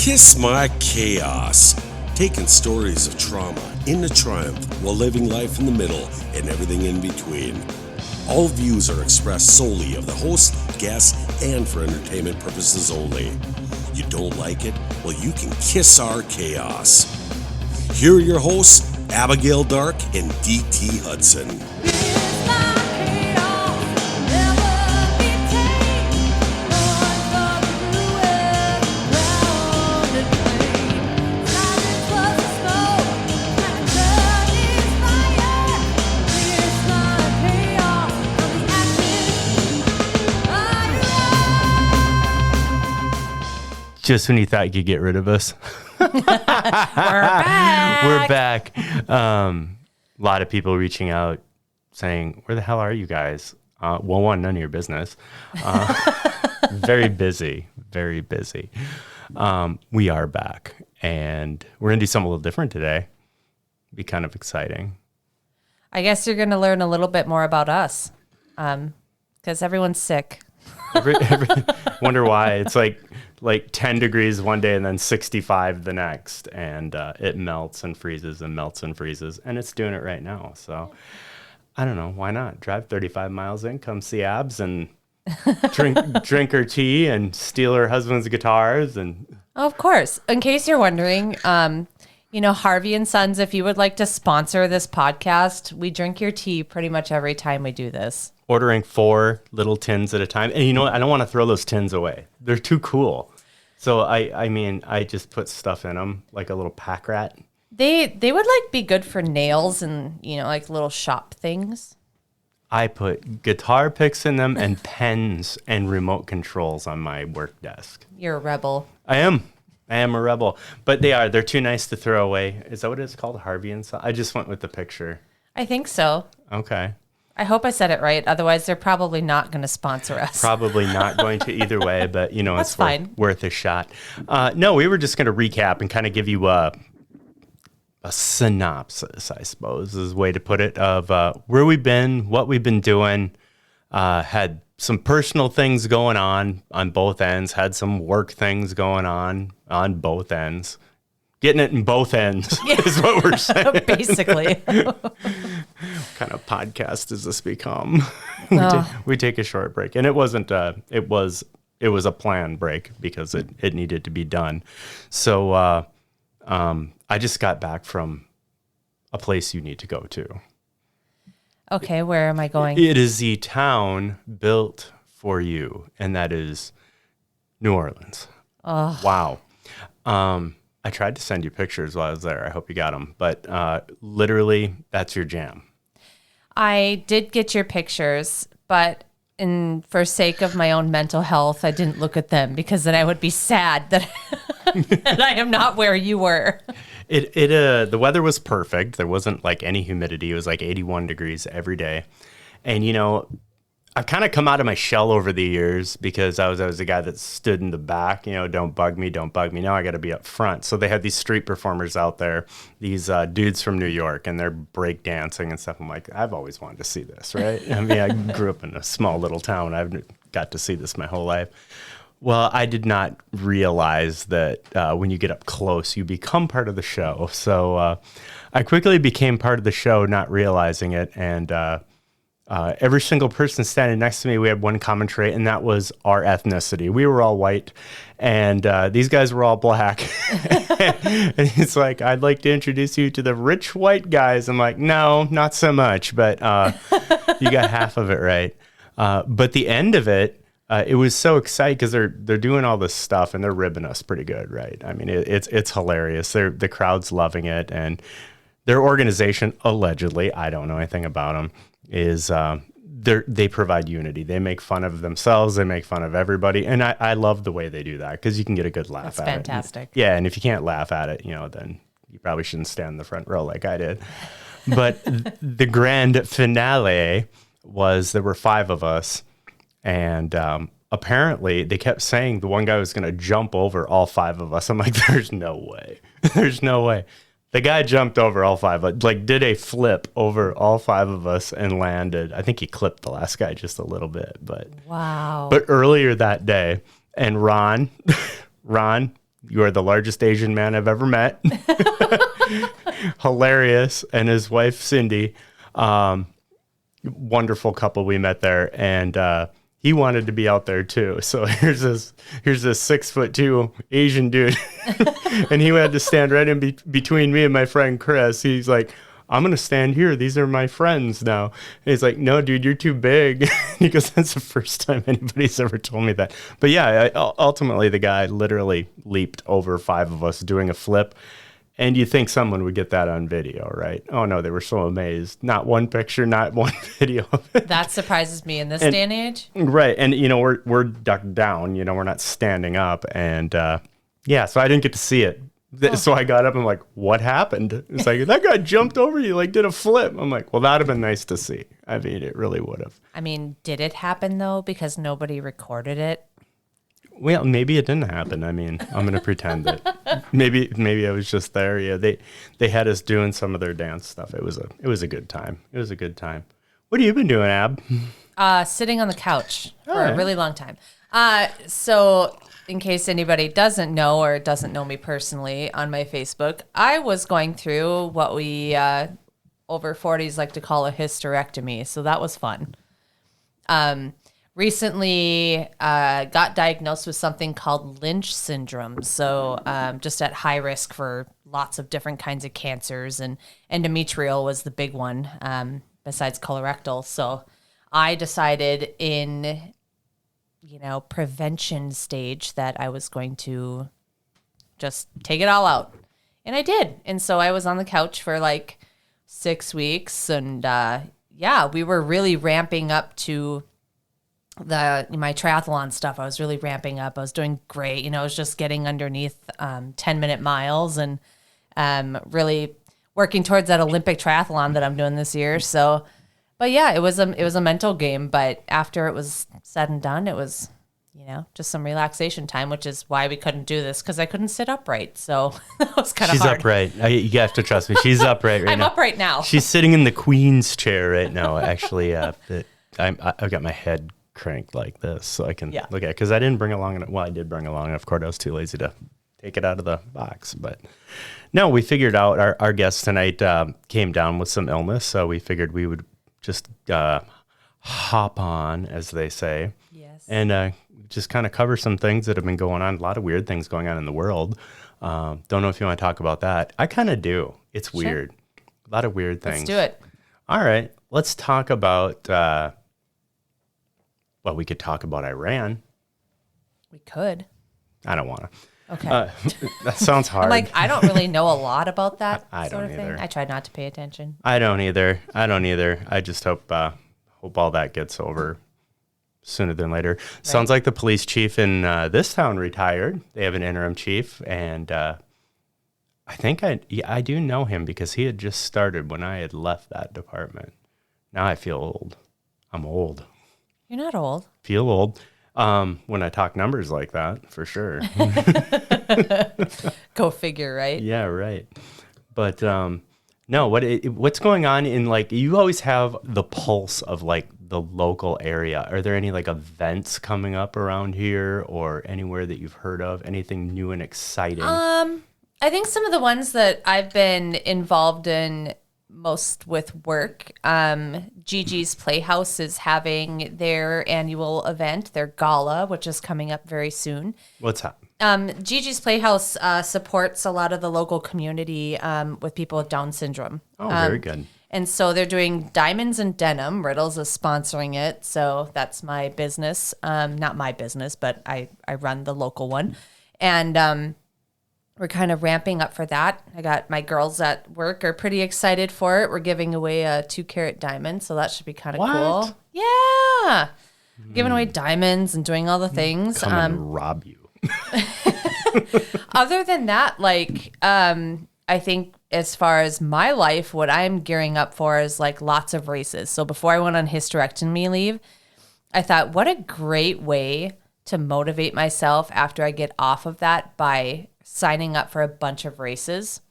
Kiss My Chaos, taking stories of trauma into triumph while living life in the middle and everything in between. All views are expressed solely of the host, guests, and for entertainment purposes only. You don't like it? Well, you can kiss our chaos. Here are your hosts, Abigail Dark and DT Hudson. Just when you thought you could get rid of us. We're back. We're back. A lot of people reaching out saying, where the hell are you guys? Well, none of your business. Very busy, very busy. We are back, and we're going to do something a little different today. Be kind of exciting. I guess you're going to learn a little bit more about us because everyone's sick. Wonder why. It's like 10 degrees one day and then 65 the next, and it melts and freezes and melts and freezes, and it's doing it right now. So I don't know, why not drive 35 miles in, come see Abs and drink her tea and steal her husband's guitars. And of course, in case you're wondering, Harvey and Sons, if you would like to sponsor this podcast, we drink your tea pretty much every time we do this. Ordering 4 little tins at a time. And you know what? I don't want to throw those tins away. They're too cool. So I just put stuff in them like a little pack rat. They would be good for nails and, like little shop things. I put guitar picks in them and pens and remote controls on my work desk. You're a rebel. I am a rebel. But they're too nice to throw away. Is that what it's called? Harvey and Son? I just went with the picture. I think so. Okay. I hope I said it right. Otherwise, they're probably not going to sponsor us. Probably not going to either way, but That's it's fine. Worth a shot. No, we were just going to recap and kind of give you a synopsis, I suppose, is a way to put it, of where we've been, what we've been doing. Had some personal things going on both ends. Had some work things going on both ends. Getting it in both ends is what we're saying. Basically. What kind of podcast does this become? We take a short break, and it wasn't. It was a planned break because it needed to be done. So I just got back from a place you need to go to. Okay, where am I going? It is the town built for you, and that is New Orleans. Oh. Wow. I tried to send you pictures while I was there. I hope you got them. But literally, that's your jam. I did get your pictures, but for sake of my own mental health, I didn't look at them because then I would be sad that, that I am not where you were. The weather was perfect. There wasn't any humidity. It was 81 degrees every day. And, I've kind of come out of my shell over the years because I was the guy that stood in the back, don't bug me. Now I got to be up front. So they had these street performers out there, these dudes from New York, and they're break dancing and stuff. I'm like, I've always wanted to see this, right? I mean, I grew up in a small little town. I've got to see this my whole life. Well, I did not realize that when you get up close, you become part of the show. So I quickly became part of the show, not realizing it. And every single person standing next to me, we had one common trait, and that was our ethnicity. We were all white, and these guys were all black. And he's like, I'd like to introduce you to the rich white guys. I'm like, no, not so much, but you got half of it right. But the end of it, it was so exciting because they're doing all this stuff, and they're ribbing us pretty good, right? I mean, it's hilarious. The crowd's loving it, and their organization, allegedly, I don't know anything about them, is they provide unity. They make fun of themselves. They make fun of everybody. And I love the way they do that because you can get a good laugh at it. That's fantastic. Yeah, and if you can't laugh at it, then you probably shouldn't stand in the front row like I did. But the grand finale was there were 5 of us, and apparently they kept saying the one guy was going to jump over all 5 of us. I'm like, there's no way. There's no way. The guy jumped over all 5, did a flip over all 5 of us and landed. I think he clipped the last guy just a little bit, but wow. But earlier that day, and Ron, You are the largest Asian man I've ever met. Hilarious. And his wife, Cindy, wonderful couple we met there. And he wanted to be out there too. So here's this 6'2" Asian dude. And he had to stand right in between me and my friend Chris. He's like, I'm going to stand here. These are my friends now. And he's like, no, dude, you're too big. He goes, that's the first time anybody's ever told me that. But yeah, ultimately the guy literally leaped over 5 of us doing a flip. And you think someone would get that on video, right? Oh no, they were so amazed. Not one picture, not one video of it. That surprises me in this day and age. Right. And we're ducked down, we're not standing up. And yeah, so I didn't get to see it. So I got up and I'm like, what happened? It's like, that guy jumped over you, like did a flip. I'm like, well, that'd have been nice to see. I mean, it really would have. I mean, did it happen though? Because nobody recorded it. Well, maybe it didn't happen. I mean, I'm going to pretend that maybe I was just there. Yeah, they had us doing some of their dance stuff. It was a good time. It was a good time. What have you been doing, Ab? Sitting on the couch for All right. a really long time. So in case anybody doesn't know or doesn't know me personally on my Facebook, I was going through what we over 40s like to call a hysterectomy. So that was fun. Recently got diagnosed with something called Lynch syndrome. So just at high risk for lots of different kinds of cancers, and endometrial was the big one besides colorectal. So I decided in prevention stage that I was going to just take it all out. And I did. And so I was on the couch for like 6 weeks. And we were really ramping up to my triathlon stuff. I was really ramping up. I was doing great. I was just getting underneath 10-minute miles and really working towards that Olympic triathlon that I'm doing this year. So, but yeah, it was a mental game. But after it was said and done, it was, just some relaxation time, which is why we couldn't do this, because I couldn't sit upright. So that was kind of hard. She's upright. You have to trust me. She's upright right now. I'm upright now. She's sitting in the queen's chair right now. Actually, I've got my head cranked like this so I can look at it, because I didn't bring along enough. Well, I did bring along enough cord. I was too lazy to take it out of the box. But no, we figured out our guest tonight came down with some illness, so we figured we would just hop on, as they say. Yes. And just kind of cover some things that have been going on. A lot of weird things going on in the world. Don't know if you want to talk about that. I kind of do. It's weird. A lot of weird things. Let's do it. All right. Let's talk about, we could talk about Iran. We could. I don't want to. Okay. That sounds hard. I'm like, I don't really know a lot about that I sort don't of thing. either. I tried not to pay attention. I don't either. I just hope all that gets over sooner than later. Right. Sounds like the police chief in this town retired. They have an interim chief, and I think I do know him because he had just started when I had left that department. Now I feel old. I'm old. You're not old. Feel old. When I talk numbers like that, for sure. Go figure, right? Yeah, right. But no, what's going on in, like, you always have the pulse of like the local area. Are there any like events coming up around here or anywhere that you've heard of? Anything new and exciting? I think some of the ones that I've been involved in most with work, Gigi's Playhouse is having their annual event, their gala, which is coming up very soon. What's that? Gigi's Playhouse supports a lot of the local community with people with Down syndrome. Oh, very good. And so they're doing Diamonds and Denim. Riddles is sponsoring it. So that's my business. Not my business, but I run the local one. And we're kind of ramping up for that. I got my girls at work are pretty excited for it. We're giving away a 2-carat diamond. So that should be kind of cool. Yeah. Giving away diamonds and doing all the things. Come and rob you. Other than that, like, I think as far as my life, what I'm gearing up for is like lots of races. So before I went on hysterectomy leave, I thought, what a great way to motivate myself after I get off of that by signing up for a bunch of races.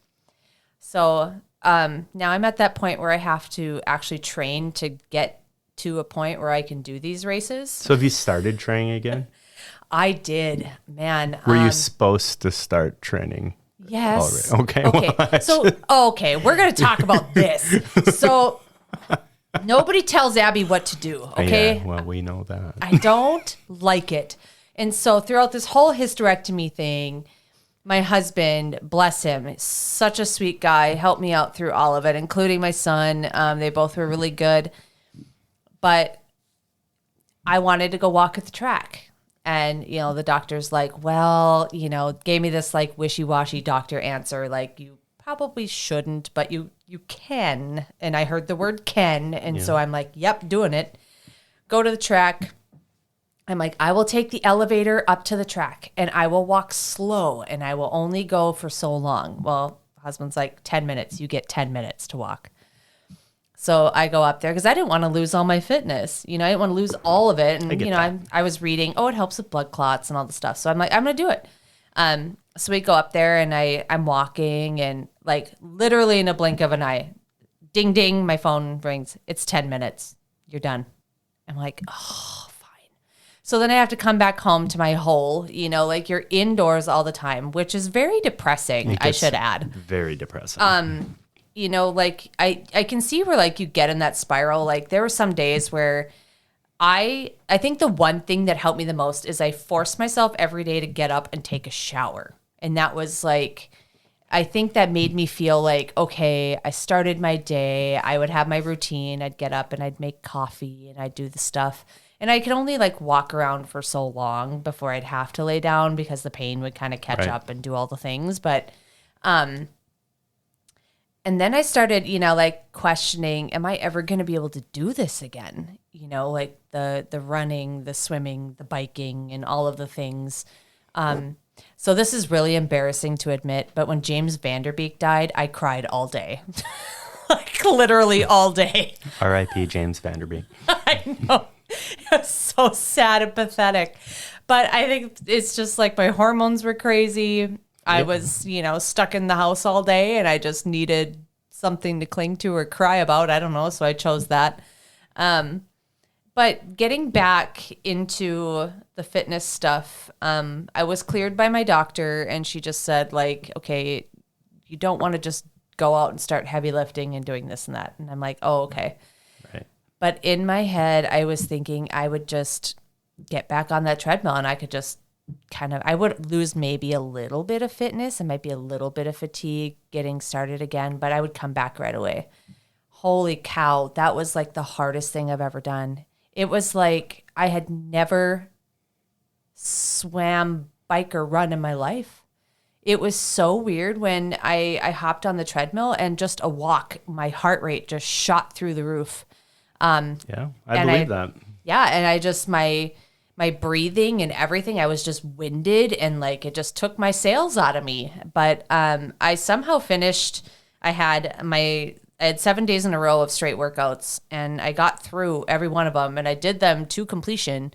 So now I'm at that point where I have to actually train to get to a point where I can do these races. So have you started training again? I did, man. Were you supposed to start training? Yes. Already? Okay. So, okay, we're going to talk about this. So, nobody tells Abby what to do, okay? Yeah, well, we know that. I don't like it. And so, throughout this whole hysterectomy thing, my husband, bless him, is such a sweet guy, helped me out through all of it, including my son. They both were really good. But I wanted to go walk at the track. And, the doctor's like, well, gave me this like wishy-washy doctor answer. Like, you probably shouldn't, but you can. And I heard the word can. And so I'm like, yep, doing it. Go to the track. I'm like, I will take the elevator up to the track and I will walk slow and I will only go for so long. Well, husband's like 10 minutes. You get 10 minutes to walk. So I go up there because I didn't want to lose all my fitness. I didn't want to lose all of it. And, I was reading, it helps with blood clots and all the stuff. So I'm like, I'm going to do it. So we go up there and I'm walking and like literally in a blink of an eye, ding, ding, my phone rings. It's 10 minutes. You're done. I'm like, oh, fine. So then I have to come back home to my hole, like you're indoors all the time, which is very depressing, I should add. Very depressing. Like I can see where like you get in that spiral. Like there were some days where I think the one thing that helped me the most is I forced myself every day to get up and take a shower. And that was like, I think that made me feel like, okay, I started my day. I would have my routine. I'd get up and I'd make coffee and I'd do the stuff. And I could only like walk around for so long before I'd have to lay down because the pain would kind of catch up and do all the things. But, and then I started, like questioning, am I ever going to be able to do this again? Like the running, the swimming, the biking, and all of the things. So this is really embarrassing to admit, but when James Vanderbeek died, I cried all day. Like literally all day. R.I.P. James Vanderbeek. I know. It was so sad and pathetic. But I think it's just like my hormones were crazy. I was, stuck in the house all day and I just needed something to cling to or cry about. I don't know. So I chose that. But getting back into the fitness stuff, I was cleared by my doctor and she just said like, okay, you don't want to just go out and start heavy lifting and doing this and that. And I'm like, oh, okay. Right. But in my head, I was thinking I would just get back on that treadmill and I could just I would lose maybe a little bit of fitness. It might be a little bit of fatigue getting started again, but I would come back right away. Holy cow. That was like the hardest thing I've ever done. It was like I had never swam, bike, or run in my life. It was so weird when I hopped on the treadmill and just a walk, my heart rate just shot through the roof. Yeah, I believe that. Yeah, and I just, my breathing and everything, I was just winded and like it just took my sails out of me. But I somehow finished, I had 7 days in a row of straight workouts and I got through every one of them and I did them to completion.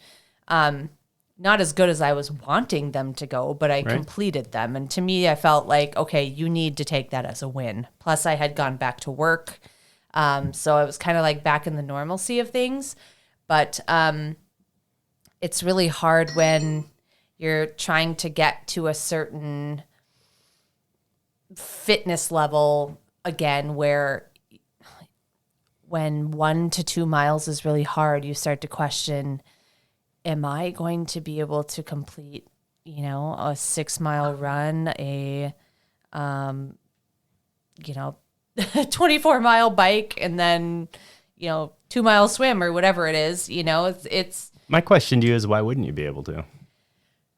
Not as good as I was wanting them to go, but I completed them. And to me, I felt like, okay, you need to take that as a win. Plus I had gone back to work. So I was kind of like back in the normalcy of things. But it's really hard when you're trying to get to a certain fitness level again, where when 1 to 2 miles is really hard, you start to question, am I going to be able to complete, a 6 mile run, a 24 mile bike, and then, 2 mile swim or whatever it is, it's. My question to you is, why wouldn't you be able to?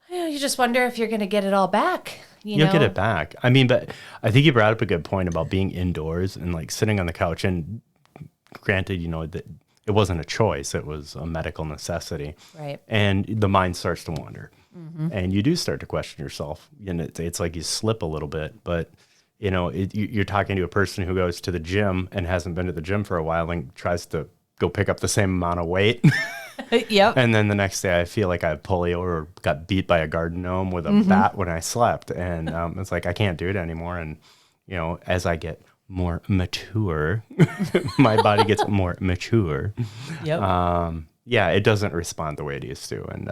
You just wonder if you're going to get it all back. You'll get it back. I mean, but I think you brought up a good point about being indoors and like sitting on the couch. And granted, that it wasn't a choice; it was a medical necessity. Right. And the mind starts to wander, and you do start to question yourself. And it's like you slip a little bit, but you're talking to a person who goes to the gym and hasn't been to the gym for a while and tries to go pick up the same amount of weight. Yep. And then the next day I feel like I have polio or got beat by a garden gnome with a bat when I slept. And it's like, I can't do it anymore. And, as I get more mature, my body gets more mature. Yep. Yeah, it doesn't respond the way it used to. And,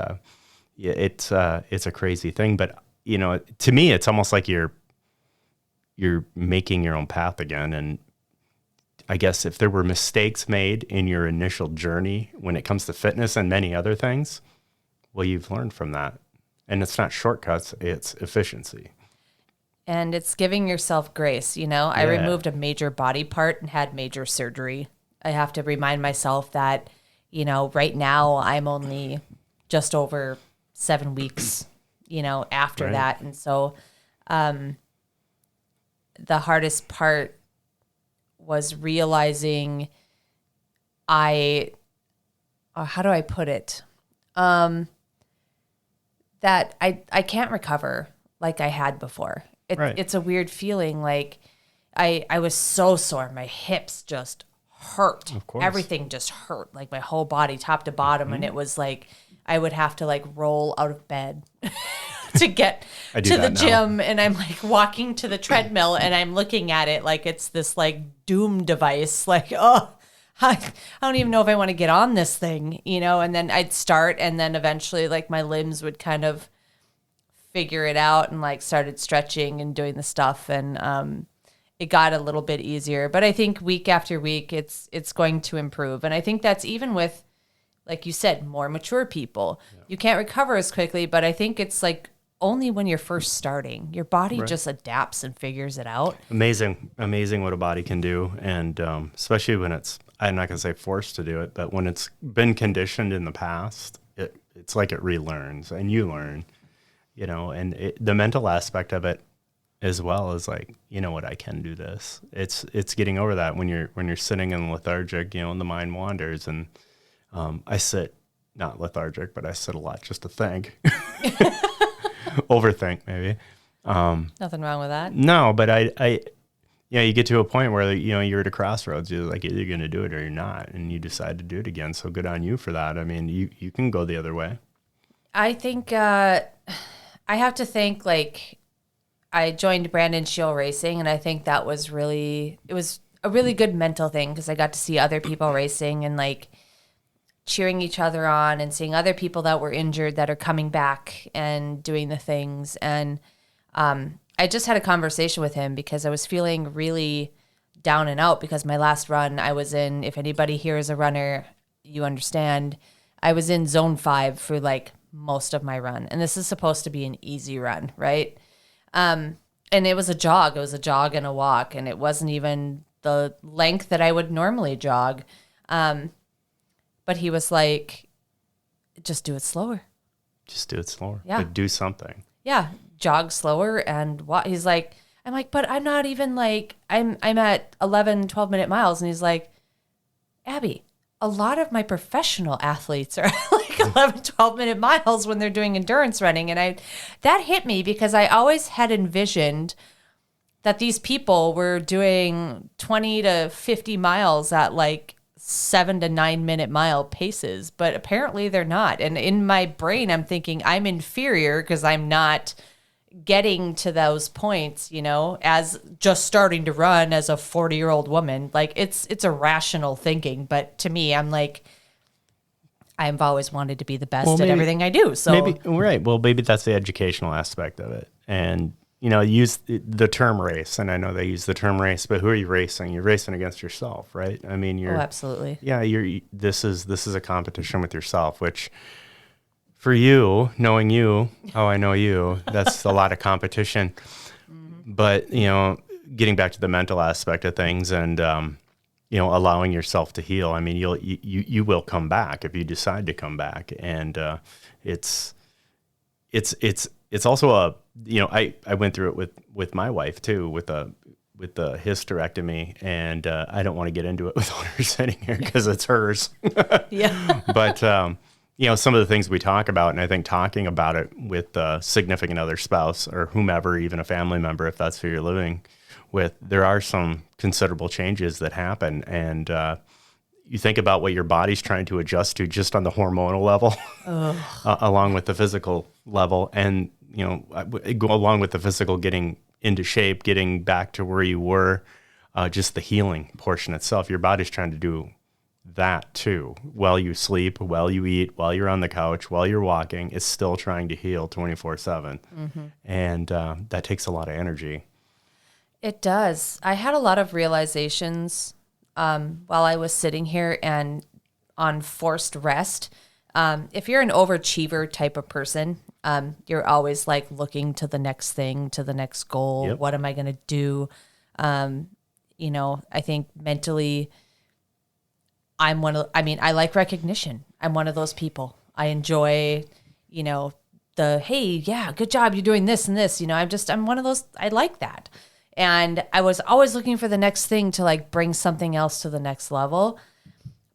yeah, it's a crazy thing. But you know, to me, it's almost like you're making your own path again. And I guess if there were mistakes made in your initial journey when it comes to fitness and many other things, well, you've learned from that. And it's not shortcuts, it's efficiency. And it's giving yourself grace. You know, I Yeah. removed a major body part and had major surgery. I have to remind myself that, you know, right now I'm only just over 7 weeks, you know, after Right. that. And so the hardest part was realizing how do I put it? That I can't recover like I had before. Right. It's a weird feeling. Like I was so sore. My hips just hurt. Of course. Everything just hurt. Like my whole body, top to bottom. And it was like I would have to like roll out of bed to get I do to the that now. gym. And I'm like walking to the treadmill and I'm looking at it like it's this like doom device. Like, oh, I don't even know if I want to get on this thing, you know? And then I'd start and then eventually like my limbs would kind of figure it out and like started stretching and doing the stuff. And it got a little bit easier. But I think week after week, it's going to improve. And I think that's even with, like you said, more mature people. Yeah. You can't recover as quickly, but I think it's like only when you're first starting. Your body just adapts and figures it out. Amazing what a body can do. And especially when it's, I'm not going to say forced to do it, but when it's been conditioned in the past, it's like it relearns and you learn, you know, and the mental aspect of it as well is like, you know what, I can do this. It's getting over that when you're sitting in lethargic, you know, and the mind wanders. And I sit, not lethargic, but I sit a lot just to think. Overthink maybe. Nothing wrong with that. No, but I you get to a point where, you know, you're at a crossroads. You're like, either you're going to do it or you're not. And you decide to do it again. So good on you for that. I mean, you can go the other way. I think I have to think, like, I joined Brandon Shield Racing, and I think that was it was a really good mental thing because I got to see other people racing and, like, cheering each other on and seeing other people that were injured that are coming back and doing the things. And I just had a conversation with him because I was feeling really down and out because my last run I was in, if anybody here is a runner, you understand, I was in zone 5 for like most of my run. And this is supposed to be an easy run, right? And it was a jog. It was a jog and a walk. And it wasn't even the length that I would normally jog. But he was like, just do it slower. Just do it slower. Yeah. But do something. Yeah, jog slower and walk. He's like, I'm like, but I'm not even like, I'm at 11, 12 minute miles. And he's like, Abby, a lot of my professional athletes are like 11, 12 minute miles when they're doing endurance running. And that hit me because I always had envisioned that these people were doing 20 to 50 miles at like 7 to 9 minute mile paces, but apparently they're not. And in my brain, I'm thinking I'm inferior because I'm not getting to those points, you know, as just starting to run as a 40-year-old woman. Like it's irrational thinking, but to me, I'm like, I've always wanted to be the best at everything I do. So maybe, right. Well, maybe that's the educational aspect of it. And, you know, use the term race. And I know they use the term race, but who are you racing? You're racing against yourself, right? I mean, oh, absolutely. Yeah, this is a competition with yourself, which for you, knowing you, how I know you, that's a lot of competition. Mm-hmm. But, you know, getting back to the mental aspect of things and, you know, allowing yourself to heal. I mean, you will come back if you decide to come back. And it's also a, you know, I went through it with my wife too, with the hysterectomy, and I don't want to get into it with her sitting here because it's hers. Yeah. But, you know, some of the things we talk about, and I think talking about it with a significant other, spouse or whomever, even a family member, if that's who you're living with, there are some considerable changes that happen. And you think about what your body's trying to adjust to just on the hormonal level, along with the physical level, and, you know, go along with the physical getting into shape, getting back to where you were, just the healing portion itself. Your body's trying to do that too. While you sleep, while you eat, while you're on the couch, while you're walking, it's still trying to heal 24/7. And that takes a lot of energy. It does. I had a lot of realizations while I was sitting here and on forced rest. If you're an overachiever type of person, you're always like looking to the next thing, to the next goal. Yep. What am I going to do? I think mentally, I like recognition. I'm one of those people. I enjoy, hey, yeah, good job. You're doing this and this. I'm one of those, I like that. And I was always looking for the next thing to like bring something else to the next level.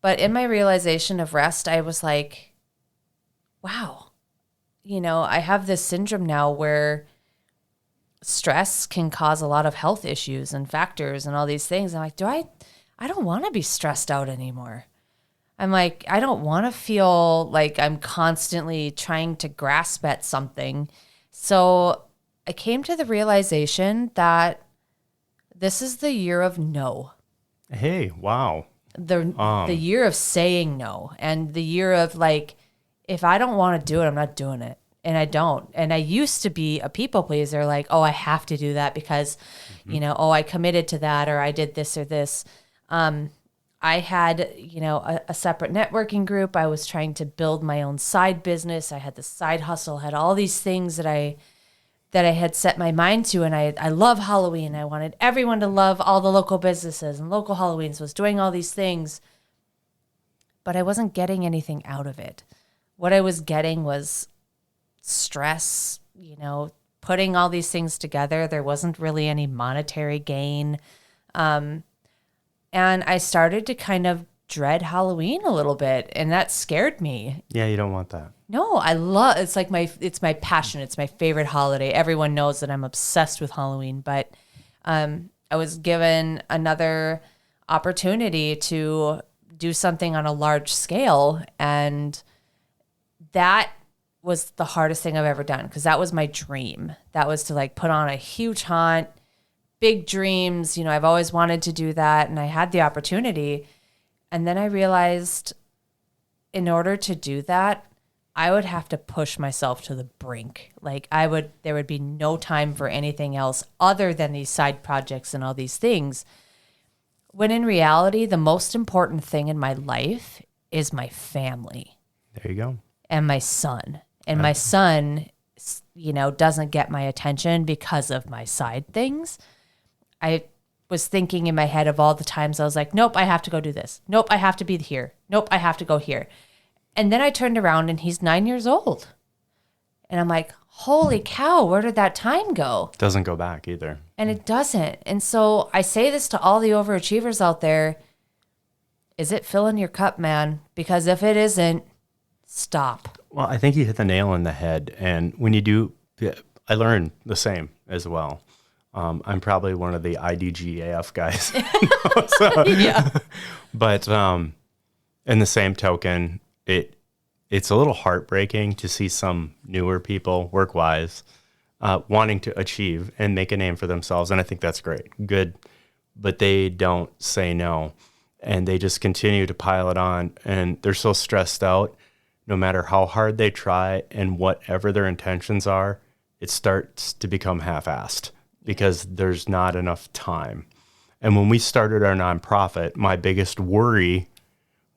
But in my realization of rest, I was like, wow, I have this syndrome now where stress can cause a lot of health issues and factors and all these things. I'm like, I don't want to be stressed out anymore. I'm like, I don't want to feel like I'm constantly trying to grasp at something. So I came to the realization that this is the year of no. Hey, wow. The year of saying no, and the year of like, if I don't want to do it, I'm not doing it. And I don't. And I used to be a people pleaser, like, oh, I have to do that because, I committed to that, or I did this or this. I had, a separate networking group. I was trying to build my own side business. I had the side hustle, had all these things that I had set my mind to. And I love Halloween. I wanted everyone to love all the local businesses and local Halloweens, was doing all these things. But I wasn't getting anything out of it. What I was getting was stress, putting all these things together. There wasn't really any monetary gain. And I started to kind of dread Halloween a little bit, and that scared me. Yeah, you don't want that. No, it's like it's my passion. It's my favorite holiday. Everyone knows that I'm obsessed with Halloween, but I was given another opportunity to do something on a large scale, and that was the hardest thing I've ever done, because that was my dream. That was to like put on a huge haunt, big dreams. I've always wanted to do that, and I had the opportunity. And then I realized in order to do that, I would have to push myself to the brink. Like there would be no time for anything else other than these side projects and all these things. When in reality, the most important thing in my life is my family. There you go. And my son. And my son, doesn't get my attention because of my side things. I was thinking in my head of all the times I was like, nope, I have to go do this. Nope, I have to be here. Nope, I have to go here. And then I turned around and he's 9 years old. And I'm like, holy cow, where did that time go? Doesn't go back either. And it doesn't. And so I say this to all the overachievers out there. Is it filling your cup, man? Because if it isn't, stop. Well, I think you hit the nail on the head. And when you do, I learned the same as well. I'm probably one of the IDGAF guys. Yeah. But in the same token, it's a little heartbreaking to see some newer people, work-wise, wanting to achieve and make a name for themselves. And I think that's great. Good. But they don't say no. And they just continue to pile it on. And they're so stressed out. No matter how hard they try and whatever their intentions are, it starts to become half-assed because there's not enough time. And when we started our nonprofit, my biggest worry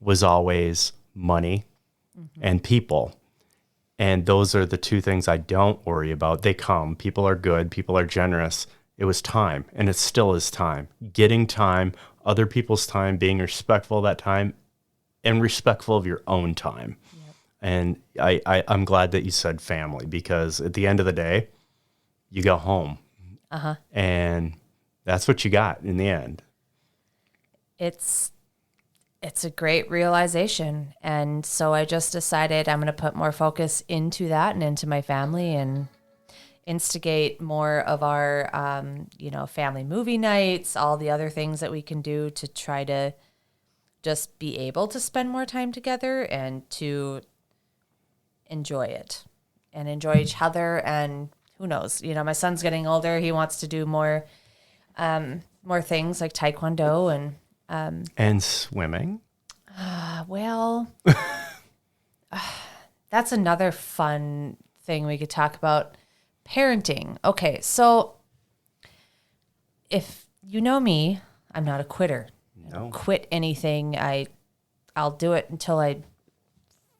was always money and people. And those are the two things I don't worry about. They come. People are good. People are generous. It was time, and it still is time. Getting time, other people's time, being respectful of that time, and respectful of your own time. And I'm glad that you said family, because at the end of the day, you go home. And that's what you got in the end. It's a great realization. And so I just decided I'm going to put more focus into that and into my family, and instigate more of our, family movie nights, all the other things that we can do to try to just be able to spend more time together and to enjoy it and enjoy each other. And who knows, my son's getting older. He wants to do more things like Taekwondo and swimming. Well, that's another fun thing we could talk about. Parenting. Okay, so if you know me, I'm not a quitter. I don't quit anything. I'll do it until I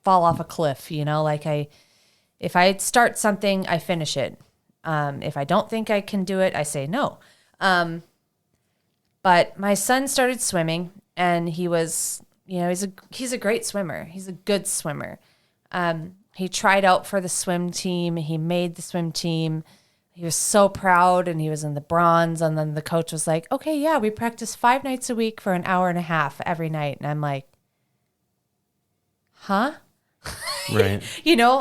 fall off a cliff, if I start something, I finish it. If I don't think I can do it, I say no. But my son started swimming, and he was, he's a great swimmer. He's a good swimmer. He tried out for the swim team. He made the swim team. He was so proud, and he was in the bronze. And then the coach was like, okay, yeah, we practice 5 nights a week for an hour and a half every night. And I'm like, huh? Right.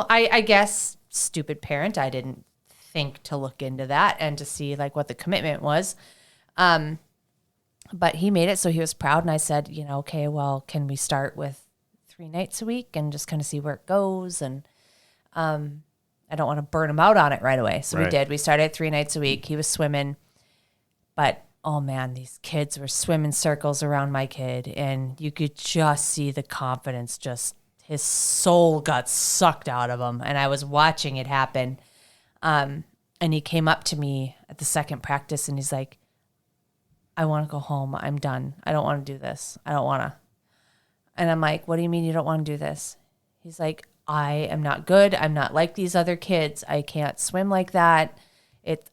I guess, stupid parent, I didn't think to look into that and to see like what the commitment was. But he made it, so he was proud. And I said, okay, well, can we start with 3 nights a week and just kind of see where it goes? And I don't want to burn him out on it right away. So we did. We started 3 nights a week. He was swimming. But, oh, man, these kids were swimming circles around my kid. And you could just see the confidence, just his soul got sucked out of him. And I was watching it happen. And he came up to me at the second practice, and he's like, I want to go home. I'm done. I don't want to do this. I don't want to. And I'm like, what do you mean you don't want to do this? He's like, I am not good. I'm not like these other kids. I can't swim like that.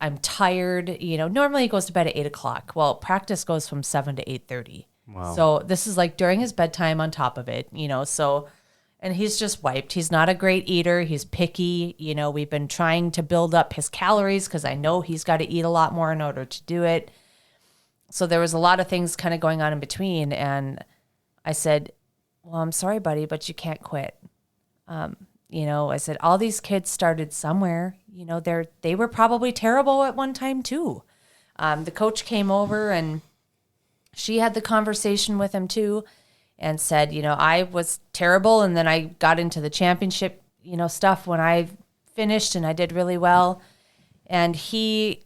I'm tired. Normally he goes to bed at 8:00. Well, practice goes from 7 to 8:30. Wow. So this is like during his bedtime on top of it, so, and he's just wiped. He's not a great eater. He's picky. We've been trying to build up his calories because I know he's got to eat a lot more in order to do it. So there was a lot of things kind of going on in between. And I said, well, I'm sorry, buddy, but you can't quit. I said, all these kids started somewhere. They were probably terrible at one time too. The coach came over, and she had the conversation with him too, and said, I was terrible. And then I got into the championship, stuff when I finished, and I did really well. And he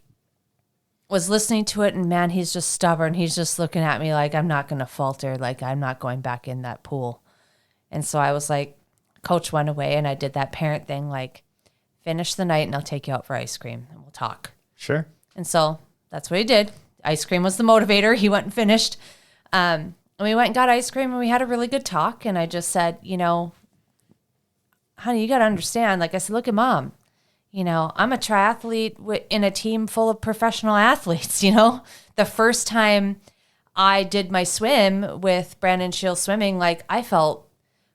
was listening to it, and man, he's just stubborn. He's just looking at me like, I'm not going to falter. Like, I'm not going back in that pool. And so I was like, coach went away, and I did that parent thing, like, finish the night and I'll take you out for ice cream and we'll talk. Sure. And so that's what he did. Ice cream was the motivator. He went and finished. And we went and got ice cream, and we had a really good talk. And I just said, honey, you got to understand. Like I said, look at Mom. I'm a triathlete in a team full of professional athletes. The first time I did my swim with Brandon Shields Swimming, like, I felt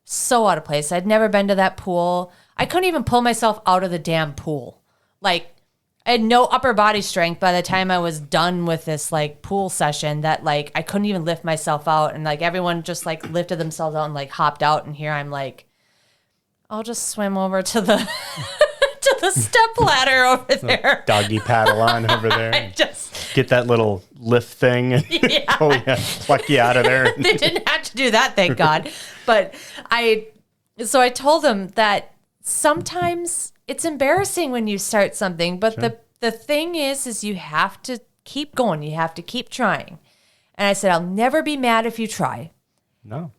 so out of place. I'd never been to that pool. I couldn't even pull myself out of the damn pool. Like, I had no upper body strength by the time I was done with this like pool session, that like I couldn't even lift myself out. And like everyone just like lifted themselves out and like hopped out. And here I'm like, I'll just swim over to the the step ladder over there. Doggy paddle on over there. I just get that little lift thing and pluck you out of there. They didn't have to do that, thank God. But I told them that sometimes it's embarrassing when you start something, but the thing is you have to keep going. You have to keep trying. And I said, I'll never be mad if you try. No.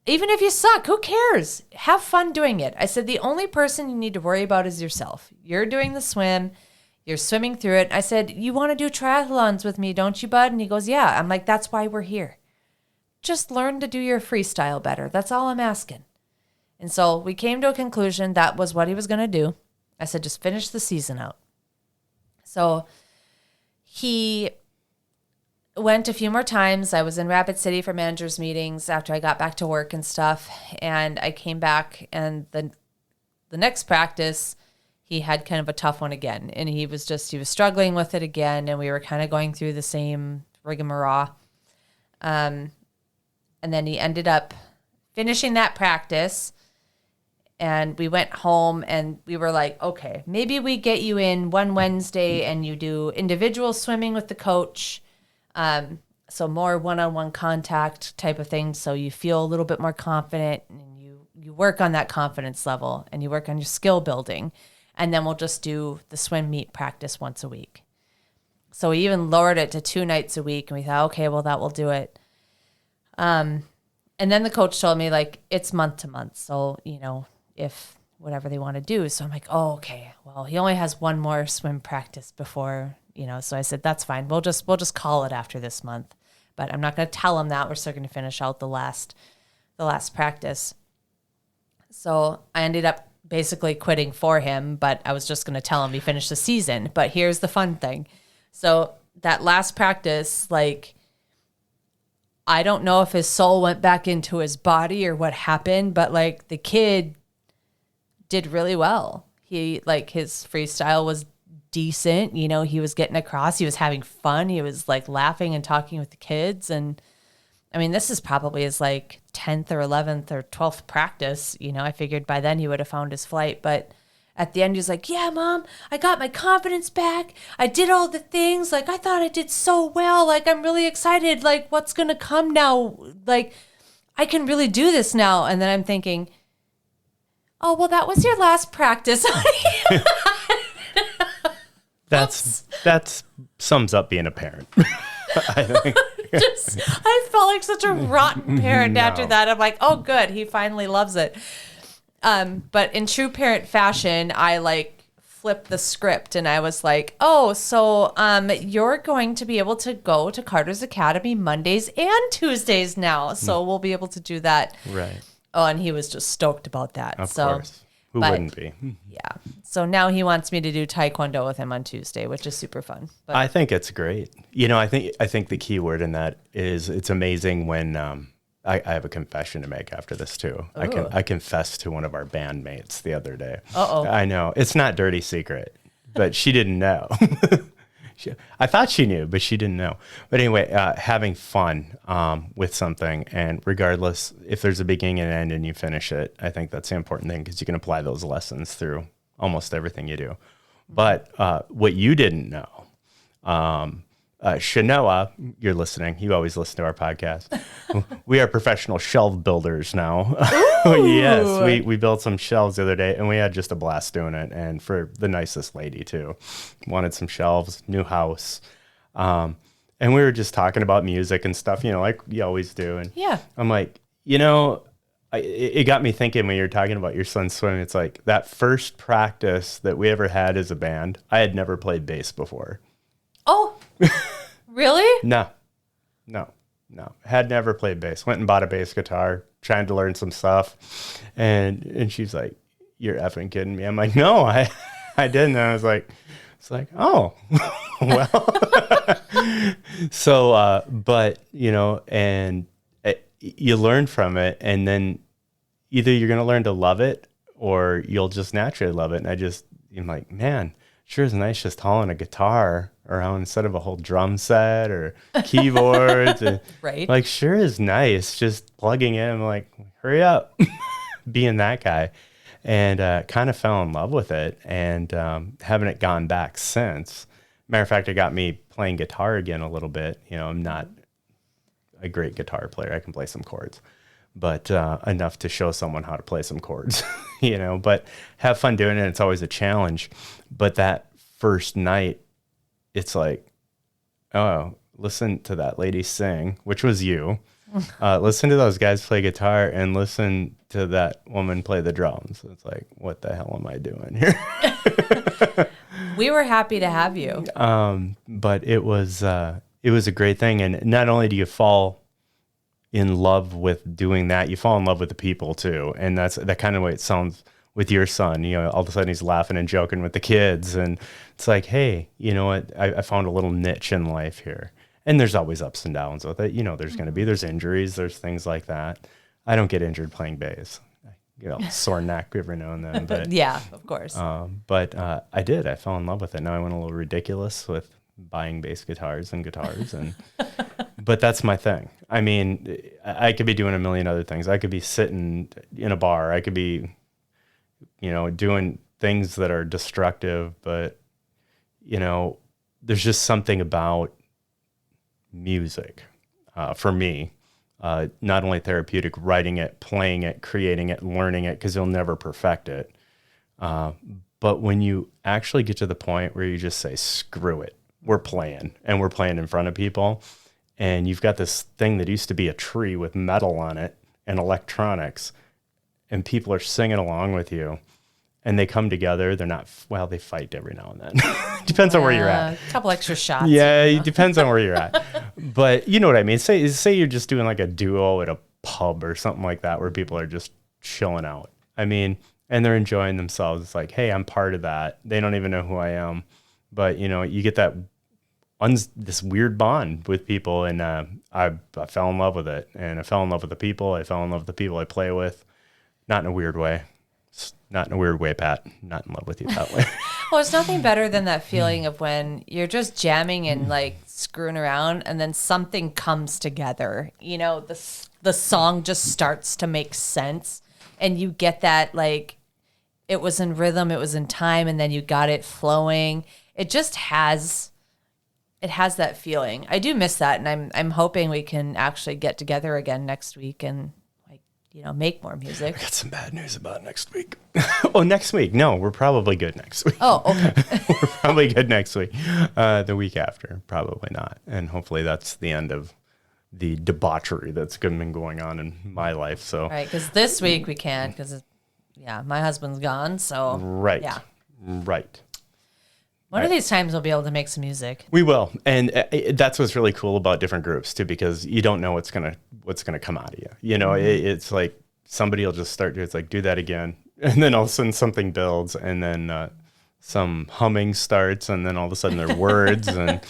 Even if you suck, who cares? Have fun doing it. I said, the only person you need to worry about is yourself. You're doing the swim. You're swimming through it. I said, you want to do triathlons with me, don't you, bud? And he goes, yeah. I'm like, that's why we're here. Just learn to do your freestyle better. That's all I'm asking. And so we came to a conclusion that was what he was going to do. I said, just finish the season out. So he went a few more times. I was in Rapid City for managers meetings after I got back to work and stuff. And I came back, and the next practice, he had kind of a tough one again. And he was struggling with it again. And we were kind of going through the same rigmarole. And then he ended up finishing that practice. And we went home, and we were like, okay, maybe we get you in one Wednesday and you do individual swimming with the coach. So more one-on-one contact type of thing. So you feel a little bit more confident, and you work on that confidence level, and you work on your skill building. And then we'll just do the swim meet practice once a week. So we even lowered it to 2 nights a week, and we thought, okay, well, that will do it. And then the coach told me, like, it's month to month. So, if whatever they want to do. So I'm like, oh, okay. Well, he only has one more swim practice before, so I said, that's fine. We'll just call it after this month. But I'm not going to tell him that. We're still going to finish out the last practice. So I ended up basically quitting for him, but I was just going to tell him he finished the season. But here's the fun thing. So that last practice, like, I don't know if his soul went back into his body or what happened, but like the kid did really well. He, like, his freestyle was decent. He was getting across. He was having fun. He was like laughing and talking with the kids. And I mean, this is probably his like 10th or 11th or 12th practice. I figured by then he would have found his flight. But at the end, he was like, yeah, Mom, I got my confidence back. I did all the things. Like, I thought I did so well. Like, I'm really excited. Like, what's going to come now? Like, I can really do this now. And then I'm thinking, oh, well, that was your last practice. That's sums up being a parent. I think. I felt like such a rotten parent after that. I'm like, oh, good. He finally loves it. But in true parent fashion, I like flipped the script and I was like, oh, so you're going to be able to go to Carter's Academy Mondays and Tuesdays now. So we'll be able to do that. Right. Oh, and he was just stoked about that. Of course. Who wouldn't be? Yeah. So now he wants me to do Taekwondo with him on Tuesday, which is super fun. But I think it's great. I think the key word in that is it's amazing when I have a confession to make after this too. Ooh. I confessed to one of our bandmates the other day. Uh-oh. I know. It's not dirty secret, but she didn't know. I thought she knew, but she didn't know. But anyway, having fun with something, and regardless if there's a beginning and end and you finish it, I think that's the important thing because you can apply those lessons through almost everything you do. But what you didn't know, Shanoa, you're listening. You always listen to our podcast. We are professional shelf builders now. Yes, we built some shelves the other day, and we had just a blast doing it. And for the nicest lady too, wanted some shelves, new house, and we were just talking about music and stuff, like you always do. And yeah, I'm like, it got me thinking when you were talking about your son's swimming. It's like that first practice that we ever had as a band. I had never played bass before. Oh, really? No. Had never played bass. Went and bought a bass guitar, trying to learn some stuff. And she's like, you're effing kidding me. I'm like, no, I didn't. And I was like, oh, well. So, but, and you learn from it. And then either you're going to learn to love it or you'll just naturally love it. And I'm like, man, sure is nice just hauling a guitar around instead of a whole drum set or keyboards. And right. Like, sure is nice just plugging in. I'm like, hurry up, being that guy. And kind of fell in love with it and haven't it gone back since. Matter of fact, it got me playing guitar again a little bit. I'm not a great guitar player. I can play some chords, but enough to show someone how to play some chords, but have fun doing it. It's always a challenge. But that first night, it's like, oh, listen to that lady sing, which was you. Listen to those guys play guitar and listen to that woman play the drums. It's like, what the hell am I doing here? We were happy to have you. But it was a great thing. And not only do you fall in love with doing that, you fall in love with the people too. And that's that kind of way it sounds with your son. All of a sudden he's laughing and joking with the kids. And it's like, hey, you know what? I found a little niche in life here. And there's always ups and downs with it. There's going to be, there's injuries, there's things like that. I don't get injured playing bass. Sore neck every now and then. But yeah, of course. But I did. I fell in love with it. Now I went a little ridiculous with buying bass guitars and guitars. But that's my thing. I mean, I could be doing a million other things. I could be sitting in a bar. I could be, doing things that are destructive. But, there's just something about music for me, not only therapeutic, writing it, playing it, creating it, learning it, because you'll never perfect it. But when you actually get to the point where you just say, screw it, we're playing, and we're playing in front of people, and you've got this thing that used to be a tree with metal on it and electronics, and people are singing along with you, and they come together. They're not, well, they fight every now and then. Depends on where you're at. A couple extra shots. Yeah, it depends on where you're at. But you know what I mean? Say you're just doing like a duo at a pub or something like that where people are just chilling out. I mean, and they're enjoying themselves. It's like, hey, I'm part of that. They don't even know who I am. But, you know, you get that this weird bond with people, and I fell in love with it. And I fell in love with the people. I fell in love with the people I play with. Not in a weird way. Not in a weird way, Pat. Not in love with you that way. Well, it's nothing better than that feeling of when you're just jamming and like screwing around, and then something comes together. You know, the song just starts to make sense, and you get that, like, it was in rhythm, it was in time, and then you got it flowing. It just has that feeling. I do miss that, and I'm hoping we can actually get together again next week and, like, you know, make more music. I got some bad news about next week. Oh, next week? No, we're probably good next week. Oh, okay. We're probably good next week. The week after, probably not. And hopefully that's the end of the debauchery that's been going on in my life. So Right, because this week we can't, because, yeah, my husband's gone, so. right, Yeah. right. One of these times we'll be able to make some music. We will, and that's what's really cool about different groups too, because you don't know what's gonna come out of you. You know, it's like somebody will just start. It's like, do that again, and then all of a sudden something builds, and then some humming starts, and then all of a sudden there are words, and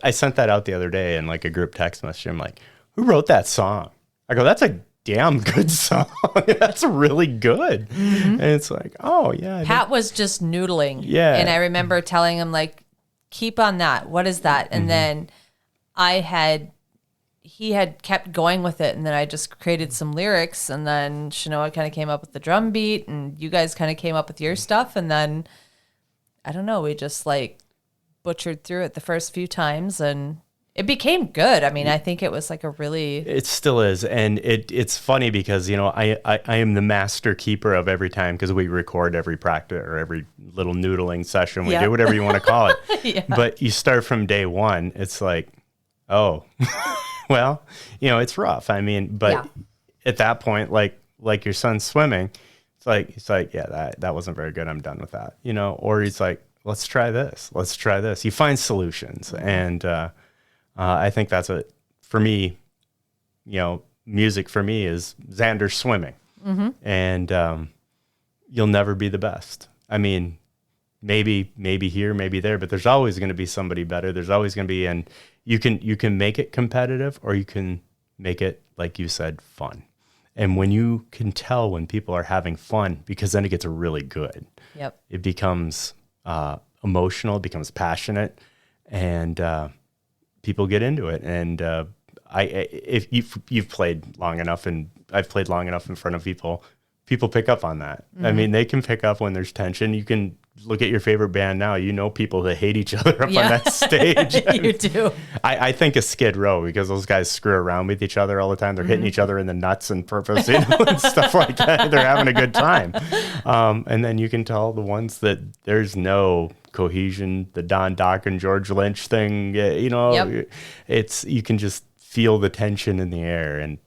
I sent that out the other day in like a group text message. I'm like, who wrote that song? I go, that's a damn good song. That's really good. And it's like, oh yeah. Pat was just noodling. Yeah. And I remember telling him, like, keep on that. What is that? And then he had kept going with it. And then I just created some lyrics. And then Shanoa kind of came up with the drum beat. And you guys kind of came up with your stuff. And then, I don't know, we just like butchered through it the first few times. And it became good. I mean, I think it was like a really... It still is. And it's funny because, you know, I am the master keeper of every time, because we record every practice or every little noodling session. We do whatever you want to call it. Yeah. But you start from day one. It's like, oh, well, you know, it's rough. I mean, but at that point, like your son's swimming, he's like, yeah, that wasn't very good. I'm done with that. You know, or he's like, let's try this. Let's try this. You find solutions. And, I think that's for me, you know, music for me is Xander swimming. And you'll never be the best. I mean, maybe here, maybe there, but there's always going to be somebody better. There's always going to be, and you can make it competitive, or you can make it, like you said, fun. And when you can tell when people are having fun, because then it gets really good. Yep. It becomes emotional, it becomes passionate, and people get into it. And if you've played long enough, and I've played long enough in front of people pick up on that. I mean, they can pick up when there's tension. You can look at your favorite band now. You know people that hate each other up on that stage. You do. I think of Skid Row, because those guys screw around with each other all the time. They're hitting each other in the nuts on purpose, you know, and stuff like that. They're having a good time. And then you can tell the ones that there's no cohesion, the Don Dock and George Lynch thing, you know, you can just feel the tension in the air. And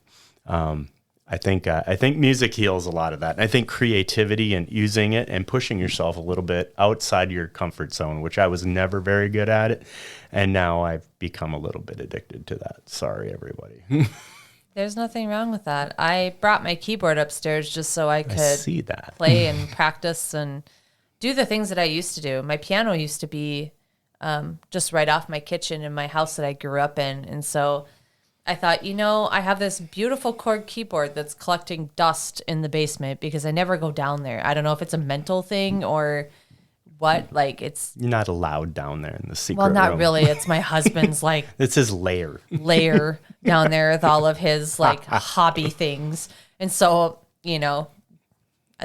I think music heals a lot of that. And I think creativity and using it and pushing yourself a little bit outside your comfort zone, which I was never very good at it. And now I've become a little bit addicted to that. Sorry, everybody. There's nothing wrong with that. I brought my keyboard upstairs just so I could see that. play and practice and do the things that I used to do. My piano used to be just right off my kitchen in my house that I grew up in. And so I thought, you know, I have this beautiful chord keyboard that's collecting dust in the basement because I never go down there. I don't know if it's a mental thing or what. Like, it's... You're not allowed down there in the secret Well, not room. really. It's my husband's, like... It's his lair. lair down there with all of his, like, hobby things. And so, you know,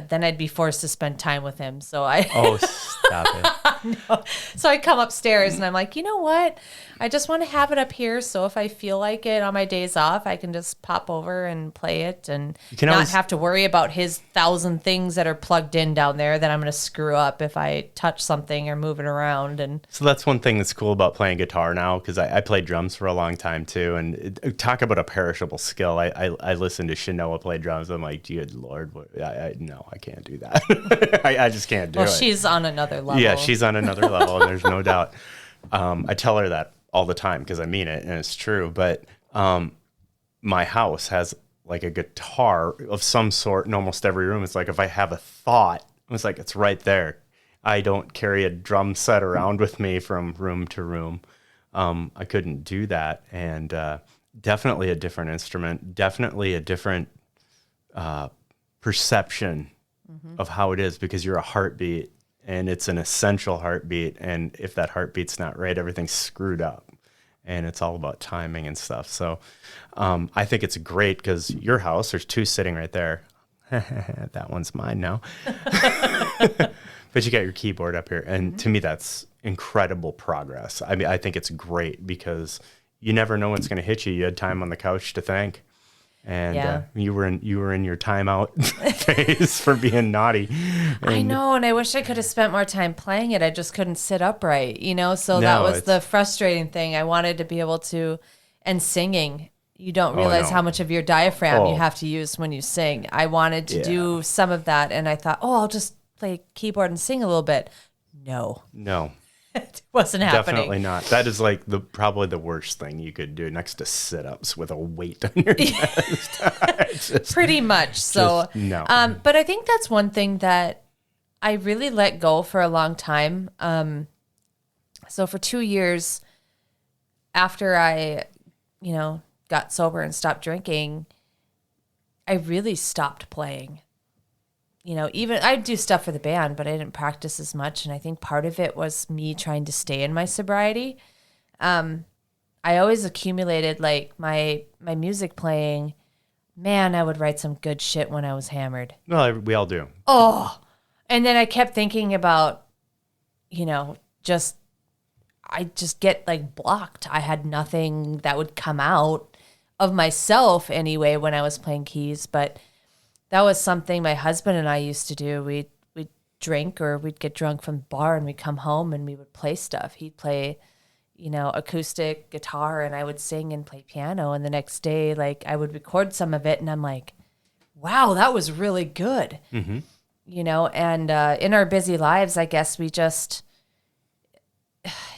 then I'd be forced to spend time with him. So I Oh, stop it. so I come upstairs and I'm like, you know what? I just want to have it up here. So if I feel like it on my days off, I can just pop over and play it and can not always- have to worry about his 1,000 things that are plugged in down there that I'm going to screw up if I touch something or move it around. And So that's one thing that's cool about playing guitar now, because I played drums for a long time too. And talk about a perishable skill. I listened to Shanoa play drums. I'm like, good Lord, no, I can't do that. I just can't do well, it. she's on another level. Yeah, she's on another level, and there's no doubt. I tell her that all the time because I mean it and it's true. But my house has like a guitar of some sort in almost every room. It's like if I have a thought, it's like it's right there. I don't carry a drum set around with me from room to room. I couldn't do that. And definitely a different instrument, definitely a different perception of how it is, because you're a heartbeat and it's an essential heartbeat. And if that heartbeat's not right, everything's screwed up. And it's all about timing and stuff. So I think it's great because your house, there's two sitting right there. That one's mine now. But you got your keyboard up here. And to me, that's incredible progress. I mean, I think it's great because you never know what's going to hit you. You had time on the couch to think. And Yeah. you were in your timeout phase for being naughty. I know, and I wish I could have spent more time playing it. I just couldn't sit upright, you know? So that No, was the it's- frustrating thing. I wanted to be able to, and singing, you don't realize no. how much of your diaphragm you Oh. have to use when you sing. I wanted to do some of that, and I thought, oh, I'll just play keyboard and sing a little bit. No, No, it wasn't happening. definitely not. That is like probably the worst thing you could do next to sit-ups with a weight on your chest. It's just- Pretty much. So, Just no. But I think that's one thing that I really let go for a long time. So for 2 years after I, got sober and stopped drinking, I really stopped playing. Even I'd do stuff for the band, but I didn't practice as much. And I think part of it was me trying to stay in my sobriety. I always accumulated like my music playing. Man, I would write some good shit when I was hammered. Well, we all do. And then I kept thinking about, I just get like blocked. I had nothing that would come out of myself anyway when I was playing keys. But that was something my husband and I used to do. We'd drink or we'd get drunk from the bar and we'd come home and we would play stuff. He'd play, acoustic guitar and I would sing and play piano. And the next day, like I would record some of it and I'm like, wow, that was really good. Mm-hmm. And in our busy lives, I guess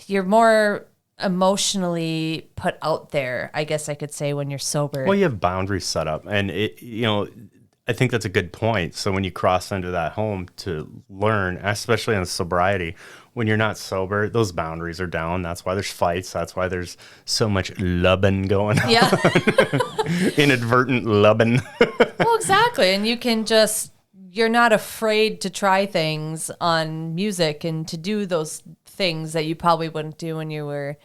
you're more emotionally put out there, I guess I could say, when you're sober. Well, you have boundaries set up, and I think that's a good point. So when you cross into that home to learn, especially on sobriety, when you're not sober, those boundaries are down. That's why there's fights. That's why there's so much lubbing going on. Yeah, Inadvertent lubbing. well, exactly. And you can you're not afraid to try things on music and to do those things that you probably wouldn't do when you were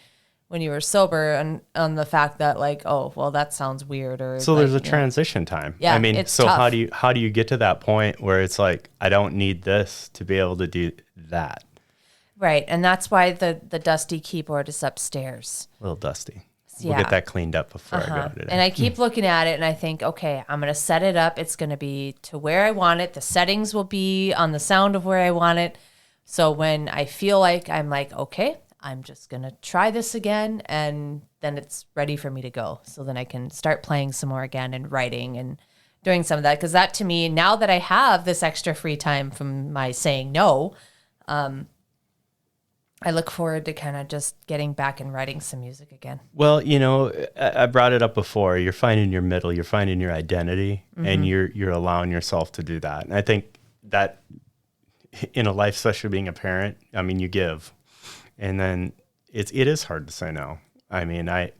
sober, and on the fact that like, oh, well, that sounds weird, or So like, there's a transition time. Yeah, I mean, it's so tough. how do you get to that point where it's like, I don't need this to be able to do that? right, and that's why the dusty keyboard is upstairs. A little dusty. We'll Yeah. get that cleaned up before I go today. And I keep looking at it and I think, okay, I'm going to set it up. It's going to be to where I want it. The settings will be on the sound of where I want it. So when I feel like I'm like, okay, I'm just going to try this again. And then it's ready for me to go. So then I can start playing some more again and writing and doing some of that. Because that to me, now that I have this extra free time from my saying no, I look forward to kind of just getting back and writing some music again. Well, I brought it up before. You're finding your middle. You're finding your identity, and you're allowing yourself to do that. And I think that in a life, especially being a parent, I mean, you give, and then it is hard to say no. I mean, I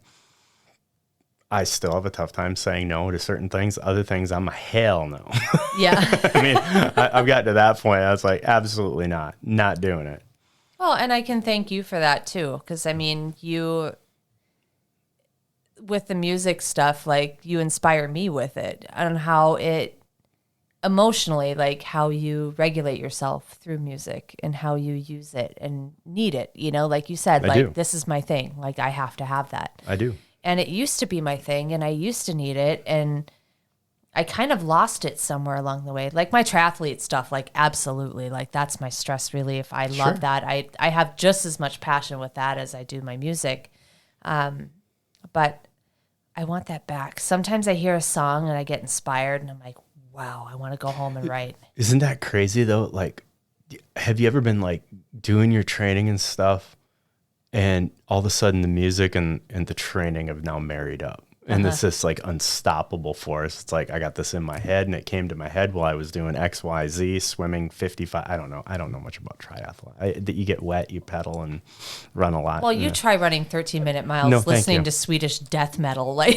still have a tough time saying no to certain things. Other things, I'm a hell no. Yeah. I mean, I've gotten to that point. I was like, absolutely not doing it. Well, and I can thank you for that too, because I mean, you, with the music stuff, like you inspire me with it on how it emotionally, like how you regulate yourself through music and how you use it and need it. You know, like you said, I like do. this is my thing. Like I have to have that. I do. And it used to be my thing and I used to need it. And I kind of lost it somewhere along the way. Like my triathlete stuff, like absolutely. Like that's my stress relief. I love that. I have just as much passion with that as I do my music. But I want that back. Sometimes I hear a song and I get inspired and I'm like, wow, I want to go home and write. Isn't that crazy though? Like, have you ever been like doing your training and stuff and all of a sudden the music and the training have now married up? And it's this like unstoppable force. It's like I got this in my head and it came to my head while I was doing XYZ, swimming 55. I don't know much about triathlon. You get wet, you pedal and run a lot. Well, you try running 13-minute miles No, thank listening you. to Swedish death metal. Like,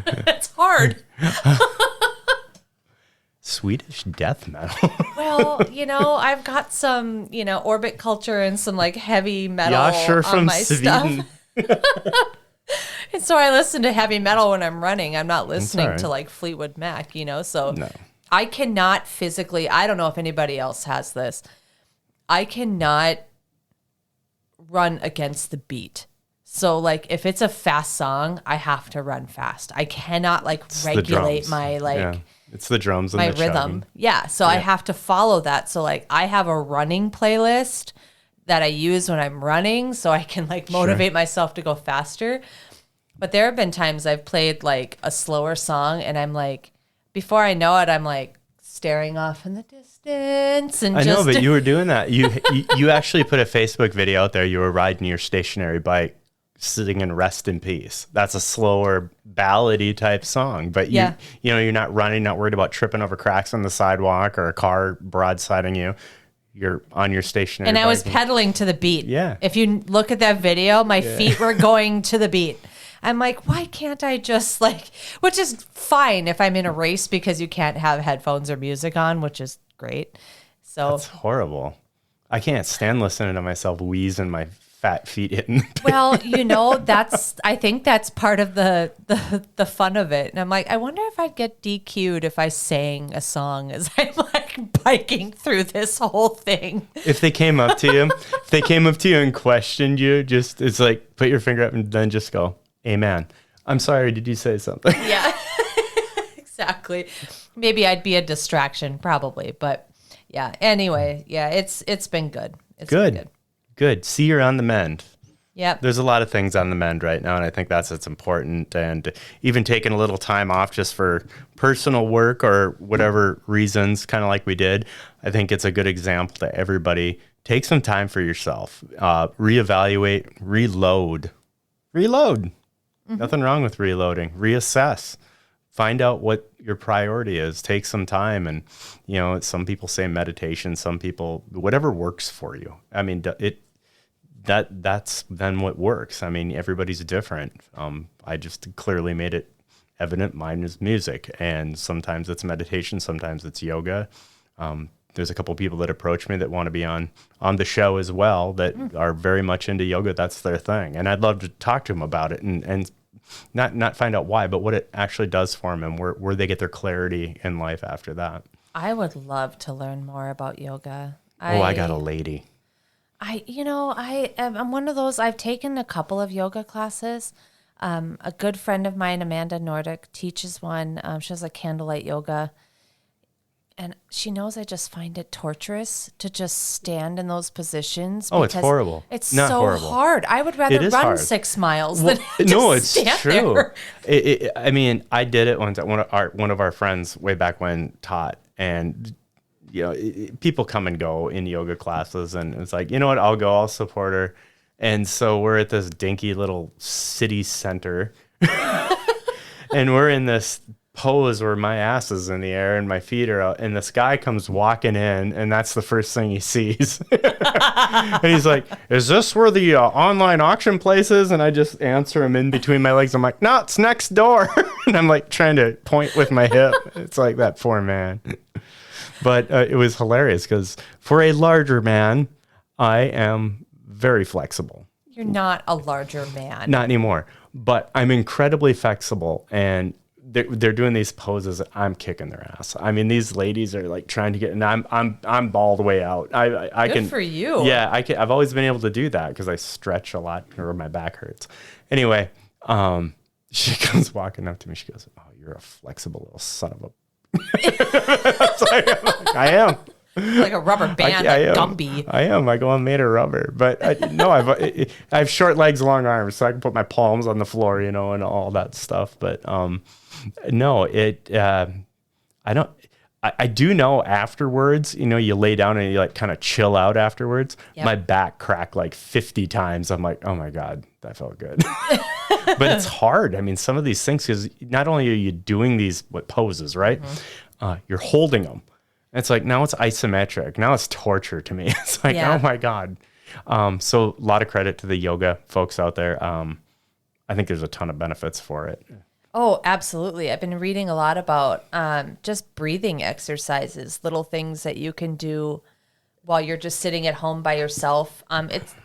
it's hard. Swedish death metal. Well, you know, I've got some, you know, Orbit Culture and some like heavy metal Yeah, sure, on from my Sweden. stuff. And so I listen to heavy metal when I'm running. I'm not listening all right. to like Fleetwood Mac, you know? So No. I cannot physically, I don't know if anybody else has this. I cannot run against the beat. So like if it's a fast song, I have to run fast. I cannot like The regulate drums. my like Yeah. It's the drums and my the rhythm. chugging. Yeah. So I have to follow that. So like I have a running playlist that I use when I'm running so I can like motivate myself to go faster. But there have been times I've played like a slower song and I'm like, before I know it, I'm like staring off in the distance and I just know, but you were doing that. You actually put a Facebook video out there. You were riding your stationary bike, sitting in Rest in Peace. That's a slower ballady type song, but you know, you're not running, not worried about tripping over cracks on the sidewalk or a car broadsiding you. You're on your stationary and I was bike pedaling to the beat. Yeah. If you look at that video, my feet were going to the beat. I'm like, why can't I just like, which is fine if I'm in a race because you can't have headphones or music on, which is great. So, It's horrible. I can't stand listening to myself wheeze and my fat feet hitting. well, you know, I think that's part of the fun of it. And I'm like, I wonder if I'd get DQ'd if I sang a song as I'm like biking through this whole thing. If they came up to you, and questioned you, just it's like put your finger up and then just go, "Amen." I'm sorry, did you say something? Yeah, exactly. Maybe I'd be a distraction, probably. But yeah, anyway, yeah, it's been good. It's been good. Good. See, you're on the mend. Yep. There's a lot of things on the mend right now, and I think that's what's important. And even taking a little time off just for personal work or whatever reasons, kind of like we did, I think it's a good example to everybody. Take some time for yourself. Reevaluate, reload. Nothing wrong with reloading. Reassess. Find out what your priority is. Take some time. And, you know, some people say meditation, some people, whatever works for you. I mean, that's then what works. I mean, everybody's different. I just clearly made it evident mine is music, and sometimes it's meditation, sometimes it's yoga. There's a couple people that approach me that want to be on the show as well that are very much into yoga. That's their thing, and I'd love to talk to them about it and not find out why, but what it actually does for them and where they get their clarity in life after that. I would love to learn more about yoga. I got a lady. I'm one of those, I've taken a couple of yoga classes. A good friend of mine, Amanda Nordic, teaches one. She has like candlelight yoga. And she knows I just find it torturous to just stand in those positions. Oh, it's because horrible. It's Not so horrible. hard. I would rather It is run hard. 6 miles Well, than just no, it's stand true. there. I mean, I did it once. One of our friends way back when taught, and you know, people come and go in yoga classes, and it's like, you know what, I'll go, I'll support her. And so we're at this dinky little city center, and we're in this pose where my ass is in the air and my feet are out, and this guy comes walking in, and that's the first thing he sees. And he's like, "Is this where the online auction place is?" And I just answer him in between my legs. I'm like, "No, it's next door." And I'm like trying to point with my hip. It's like that poor man. But it was hilarious because for a larger man, I am very flexible. You're not a larger man. Not anymore, but I'm incredibly flexible. And they're doing these poses. I'm kicking their ass. I mean, these ladies are like trying to get, and I'm bald way out. I Good can for you. Yeah, I've always been able to do that because I stretch a lot or my back hurts. Anyway, she comes walking up to me. She goes, "Oh, you're a flexible little son of a." It's like, I am. Like a rubber band, I like am. Gumby. I am. I go, I'm made of rubber, but I have short legs, long arms, so I can put my palms on the floor, and all that stuff. But no, I don't. I do know afterwards, you lay down and you like kind of chill out afterwards. Yep. My back cracked like 50 times. I'm like, oh my God, that felt good. But it's hard. I mean, some of these things, because not only are you doing these poses, right? You're holding them. It's like, now it's isometric. Now it's torture to me. It's like, Yeah. oh my God. So a lot of credit to the yoga folks out there. I think there's a ton of benefits for it. Oh, absolutely. I've been reading a lot about just breathing exercises, little things that you can do while you're just sitting at home by yourself.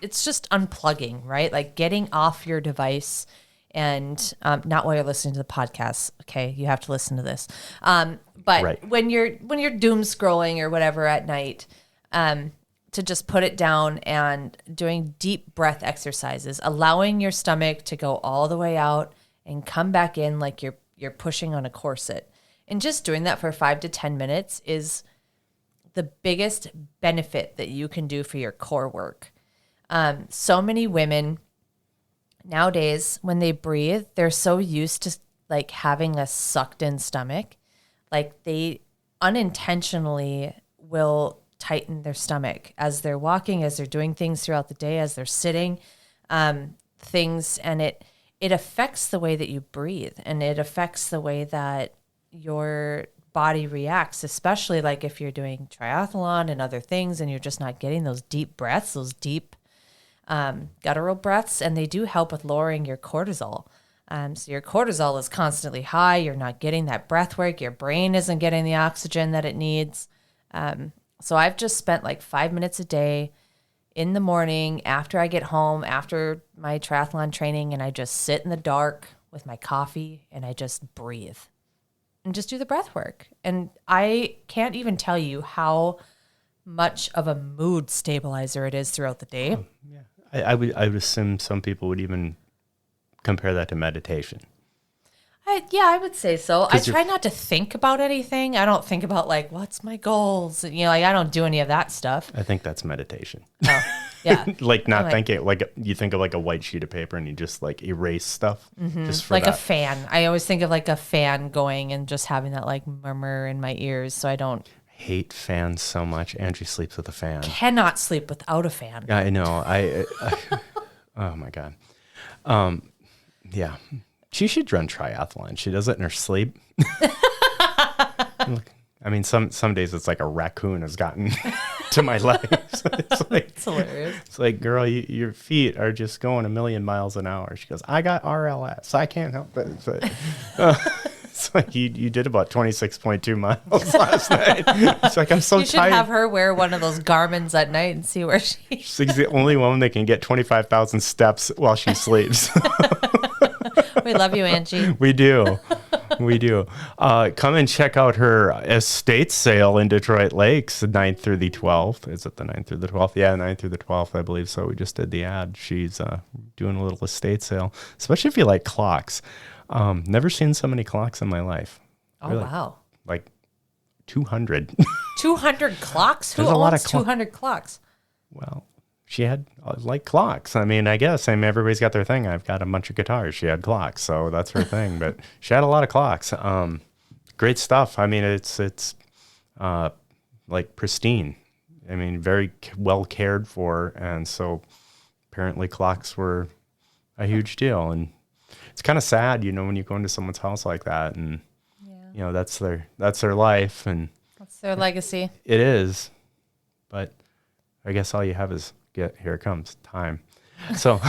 It's just unplugging, right? Like getting off your device and not while you're listening to the podcast. Okay, you have to listen to this. But Right. when you're doom scrolling or whatever at night, to just put it down and doing deep breath exercises, allowing your stomach to go all the way out and come back in like you're pushing on a corset. And just doing that for 5 to 10 minutes is the biggest benefit that you can do for your core work. So many women nowadays, when they breathe, they're so used to like having a sucked in stomach, like they unintentionally will tighten their stomach as they're walking, as they're doing things throughout the day, as they're sitting, things, and it affects the way that you breathe, and it affects the way that your body reacts, especially like if you're doing triathlon and other things and you're just not getting those deep breaths, those deep guttural breaths, and they do help with lowering your cortisol. So your cortisol is constantly high. You're not getting that breath work. Your brain isn't getting the oxygen that it needs. So I've just spent like 5 minutes a day in the morning after I get home, after my triathlon training, and I just sit in the dark with my coffee and I just breathe and just do the breath work. And I can't even tell you how much of a mood stabilizer it is throughout the day. I would assume some people would even compare that to meditation. I would say so. I 'Cause try not to think about anything. I don't think about like, what's my goals? Like I don't do any of that stuff. I think that's meditation. Oh, yeah. Like not I'm like- thinking, like you think of like a white sheet of paper and you just like erase stuff just for Like a that. fan. I always think of like a fan going and just having that like murmur in my ears. So I don't Hate fans so much. Angie sleeps with a fan. cannot sleep without a fan. I know. Oh my God. Yeah. She should run triathlon. She does it in her sleep. I mean, some days it's like a raccoon has gotten to my legs. It's hilarious. It's like, girl, your feet are just going 1,000,000 miles an hour. She goes, I got RLS. I can't help it. It's like you did about 26.2 miles last night. It's like, I'm so You should tired. have her wear one of those Garmins at night and see where she. She's the only woman that can get 25,000 steps while she sleeps. We love you, Angie. We do. We do. Come and check out her estate sale in Detroit Lakes, the 9th through the 12th. Is it the 9th through the 12th? Yeah, 9th through the 12th, I believe. So we just did the ad. She's doing a little estate sale, especially if you like clocks. Never seen so many clocks in my life. Oh, Really? wow. Like 200. 200 clocks? Who There's a lot owns of 200 clocks? Well, she had like clocks. I mean, I guess everybody's got their thing. I've got a bunch of guitars. She had clocks, so that's her thing. But she had a lot of clocks. Great stuff. I mean, it's like pristine. I mean, very well cared for, and so apparently clocks were a huge deal. And it's kind of sad, when you go into someone's house like that, and that's their life, and That's their legacy. it is. But I guess all you have is here it comes time. So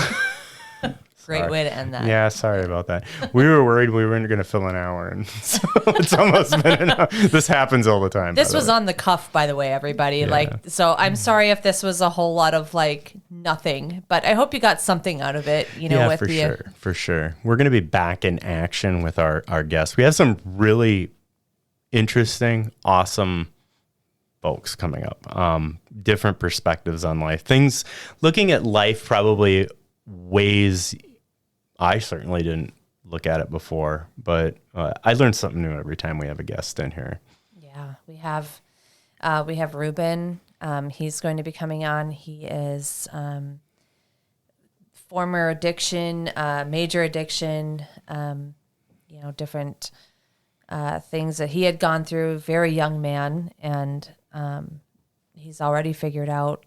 Great way to end that. Yeah, sorry about that. We were worried we weren't going to fill an hour, and so it's almost been an hour. This happens all the time. This was on the cuff, by the way, everybody. Yeah. Like, so I'm sorry if this was a whole lot of like nothing, but I hope you got something out of it. You know, Yeah, with for the sure, for sure. We're going to be back in action with our guests. We have some really interesting, awesome folks coming up. Different perspectives on life. Things, looking at life probably ways I certainly didn't look at it before, but I learned something new every time we have a guest in here. Yeah, we have Ruben. He's going to be coming on. He is former addiction, major addiction, different things that he had gone through. Very young man, and he's already figured out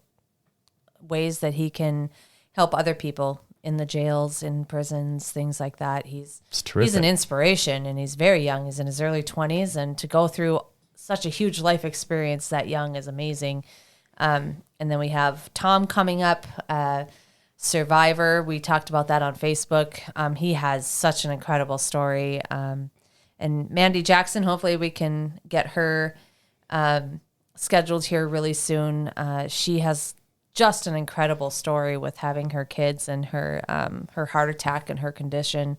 ways that he can help other people in the jails, in prisons, things like that. He's an inspiration, and he's very young. He's in his early 20s, and to go through such a huge life experience that young is amazing. And then we have Tom coming up, survivor. We talked about that on Facebook. He has such an incredible story. And Mandy Jackson, hopefully we can get her scheduled here really soon. She has just an incredible story with having her kids and her heart attack and her condition,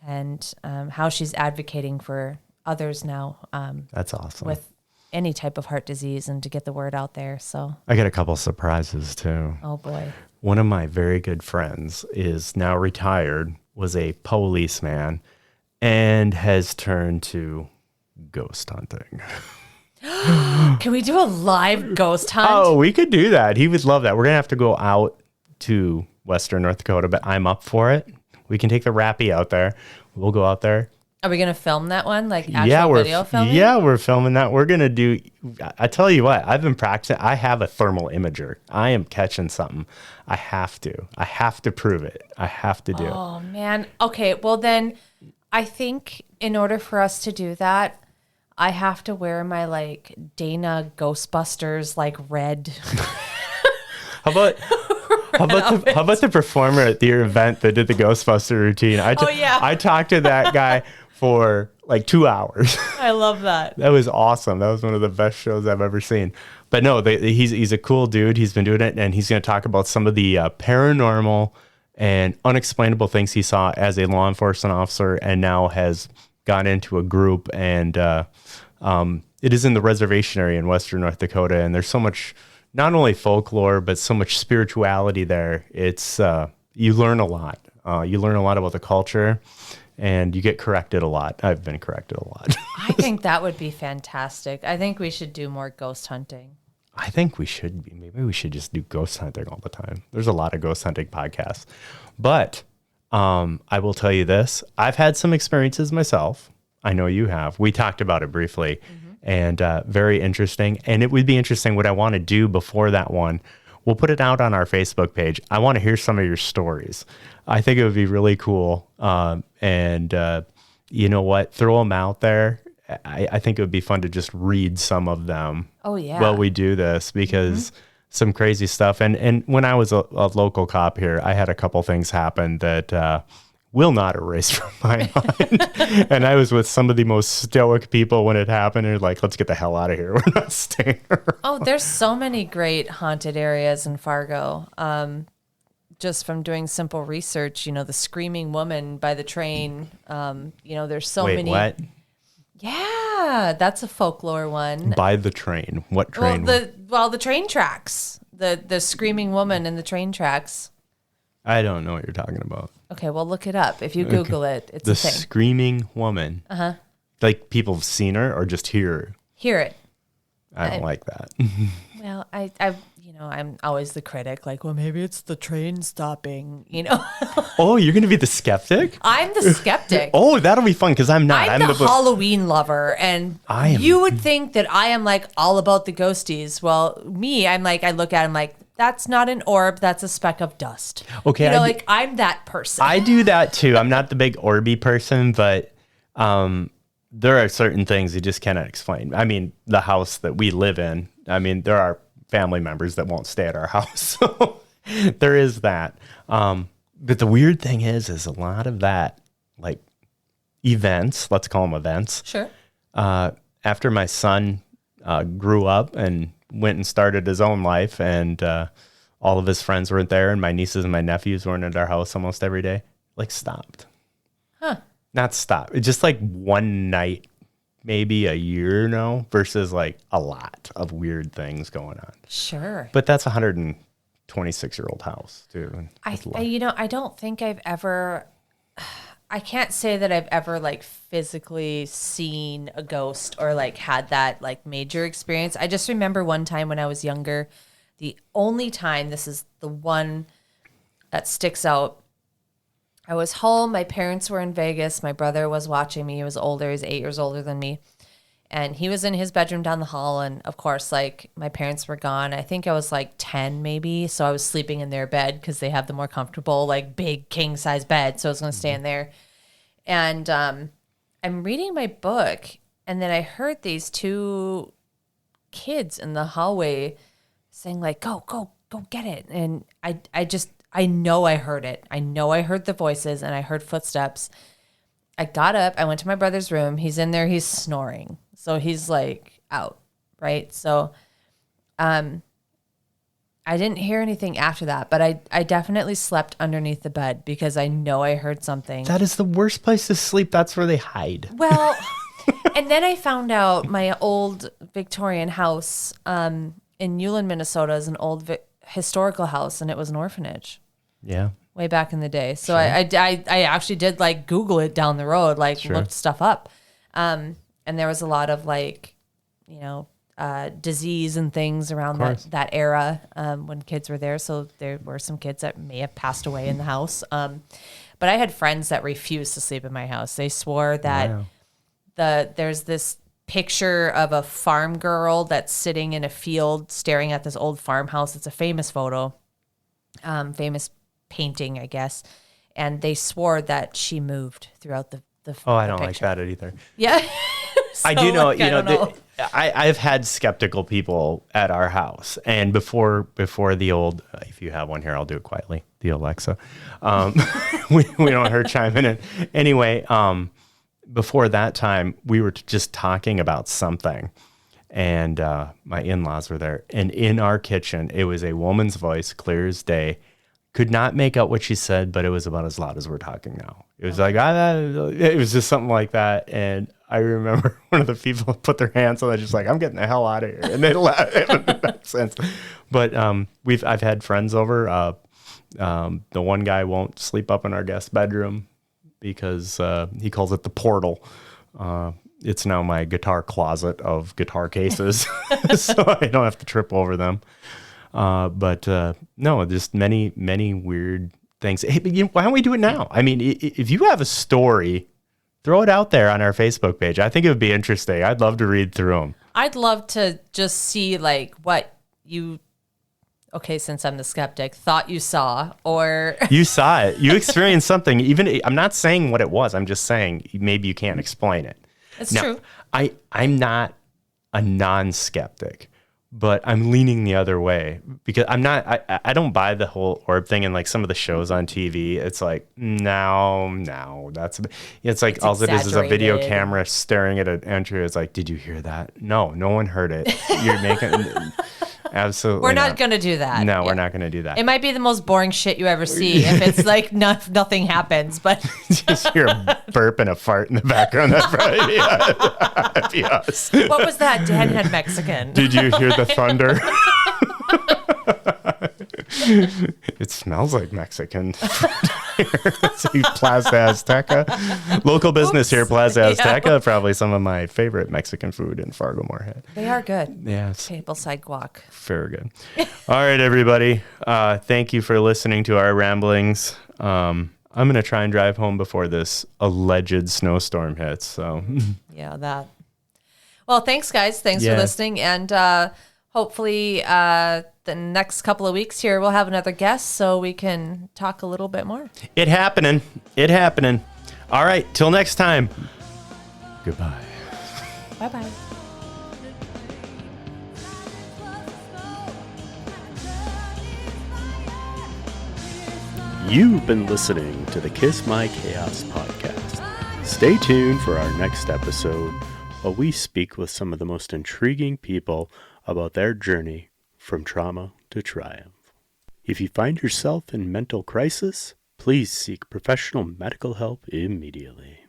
and how she's advocating for others now. That's awesome. With any type of heart disease, and to get the word out there. So I got a couple surprises too. Oh boy. One of my very good friends is now retired, was a policeman, and has turned to ghost hunting. Can we do a live ghost hunt? Oh, we could do that. He would love that. We're going to have to go out to Western North Dakota, but I'm up for it. We can take the Rappy out there. We'll go out there. Are we going to film that one? Like actual video filming? Yeah, we're filming that. We're going to do, I tell you what, I've been practicing. I have a thermal imager. I am catching something. I have to prove it. I have to do it. Oh man. Okay. Well then I think in order for us to do that, I have to wear my like Dana Ghostbusters like red. How about the performer at your event that did the Ghostbuster routine? I talked to that guy for like 2 hours. I love that. That was awesome. That was one of the best shows I've ever seen. But no, he's a cool dude. He's been doing it, and he's going to talk about some of the paranormal and unexplainable things he saw as a law enforcement officer, and now has gone into a group, and it is in the reservation area in Western North Dakota, and there's so much, not only folklore, but so much spirituality there. It's you learn a lot. You learn a lot about the culture, and you get corrected a lot. I've been corrected a lot. I think that would be fantastic. I think we should do more ghost hunting. I think we should be. Maybe we should just do ghost hunting all the time. There's a lot of ghost hunting podcasts. But I will tell you this. I've had some experiences myself. I know you have. We talked about it briefly, and very interesting. And it would be interesting what I want to do before that one. We'll put it out on our Facebook page. I want to hear some of your stories. I think it would be really cool. And you know what? Throw them out there. I think it would be fun to just read some of them. Oh, yeah. While we do this, because some crazy stuff. And when I was a local cop here, I had a couple things happen that will not erase from my mind. And I was with some of the most stoic people when it happened. And like, let's get the hell out of here. We're not staying around. Oh, there's so many great haunted areas in Fargo. Just from doing simple research, the Screaming Woman by the train. There's so many. What? Yeah, that's a folklore one. By the train. What train? The train tracks. The Screaming Woman in the train tracks. I don't know what you're talking about. Okay, well, look it up. If you Google it, it's the a thing. Screaming Woman. Uh-huh. Like people have seen her or just hear her? Hear it. I don't like that. Well, I'm always the critic. Like, well, maybe it's the train stopping, Oh, you're going to be the skeptic? I'm the skeptic. Oh, that'll be fun because I'm not. I'm the Halloween lover. And you would think that I am like all about the ghosties. Well, I'm like, I look at him like, that's not an orb. That's a speck of dust. Okay. I'm that person. I do that too. I'm not the big orby person, but there are certain things you just cannot explain. I mean, the house that we live in, there are family members that won't stay at our house. So there is that. But the weird thing is a lot of that, like events, let's call them events. Sure. After my son grew up and went and started his own life, and all of his friends weren't there, and my nieces and my nephews weren't at our house almost every day, like stopped. Huh. Not stopped. It's just like one night, maybe a year now, versus like a lot of weird things going on. Sure. But that's a 126-year-old house too. And I don't think I've ever, I can't say that I've ever like physically seen a ghost or like had that like major experience. I just remember one time when I was younger, the only time, this is the one that sticks out. I was home. My parents were in Vegas. My brother was watching me. He was older. He's 8 years older than me. And he was in his bedroom down the hall. And of course, like my parents were gone. I think I was like 10 maybe. So I was sleeping in their bed because they have the more comfortable, like big king size bed. So I was going to stay in there. And I'm reading my book. And then I heard these two kids in the hallway saying like, go get it. And I know I heard it. I know I heard the voices and I heard footsteps. I got up. I went to my brother's room. He's in there. He's snoring. So he's like out, right? So I didn't hear anything after that, but I definitely slept underneath the bed because I know I heard something. that is the worst place to sleep. That's where they hide. Well, and then I found out my old Victorian house in Newland, Minnesota is an old historical house, and it was an orphanage. Yeah. Way back in the day. So I actually did like Google it down the road, like looked stuff up. And there was a lot of like, disease and things around that era when kids were there. So there were some kids that may have passed away in the house. But I had friends that refused to sleep in my house. They swore that there's this picture of a farm girl that's sitting in a field staring at this old farmhouse. It's a famous photo, famous painting, I guess. And they swore that she moved throughout the I don't like picture. that either. Yeah. I do know, like, I don't know. I've had skeptical people at our house, and before the old, if you have one here, I'll do it quietly. The Alexa, we don't want her chiming in. Anyway, before that time, we were just talking about something, and my in-laws were there, and in our kitchen, it was a woman's voice, clear as day. Could not make out what she said, but it was about as loud as we're talking now. It was like, it was just something like that. And I remember one of the people put their hands on it, just like, I'm getting the hell out of here. And they laughed. It made sense. But I've had friends over. The one guy won't sleep up in our guest bedroom because he calls it the portal. It's now my guitar closet of guitar cases, so I don't have to trip over them. But no, just many, many weird things. Hey, but why don't we do it now? I mean, if you have a story, throw it out there on our Facebook page. I think it would be interesting. I'd love to read through them. I'd love to just see like what you, since I'm the skeptic, thought you saw, or You saw it. You experienced something. Even I'm not saying what it was. I'm just saying maybe you can't explain it. it's Now, true. I'm not a non-skeptic, but I'm leaning the other way because I don't buy the whole orb thing. And like some of the shows on TV, it's like, no, it's like all it is a video exaggerated. camera staring at an entry. It's like, did you hear that? No one heard it. You're making, absolutely We're not going to do that. No, we're not going to do that. It might be the most boring shit you ever see if it's like nothing happens, but Just hear a burp and a fart in the background. That'd probably be us. what was that? Dan had Mexican. Did you hear the thunder? It smells like Mexican. See, Plaza Azteca. Local business here, Plaza Azteca. Yeah. Probably some of my favorite Mexican food in Fargo Moorhead. They are good. Yes, Tableside guac. very good. All right, everybody. Thank you for listening to our ramblings. I'm going to try and drive home before this alleged snowstorm hits. So, Yeah, that. Well, thanks, guys. Thanks for Yeah. listening. And hopefully the next couple of weeks here, we'll have another guest so we can talk a little bit more. it happening. All right, till next time. Goodbye. Bye-bye. You've been listening to the Kiss My Chaos podcast. Stay tuned for our next episode, where we speak with some of the most intriguing people about their journey from trauma to triumph. If you find yourself in mental crisis, please seek professional medical help immediately.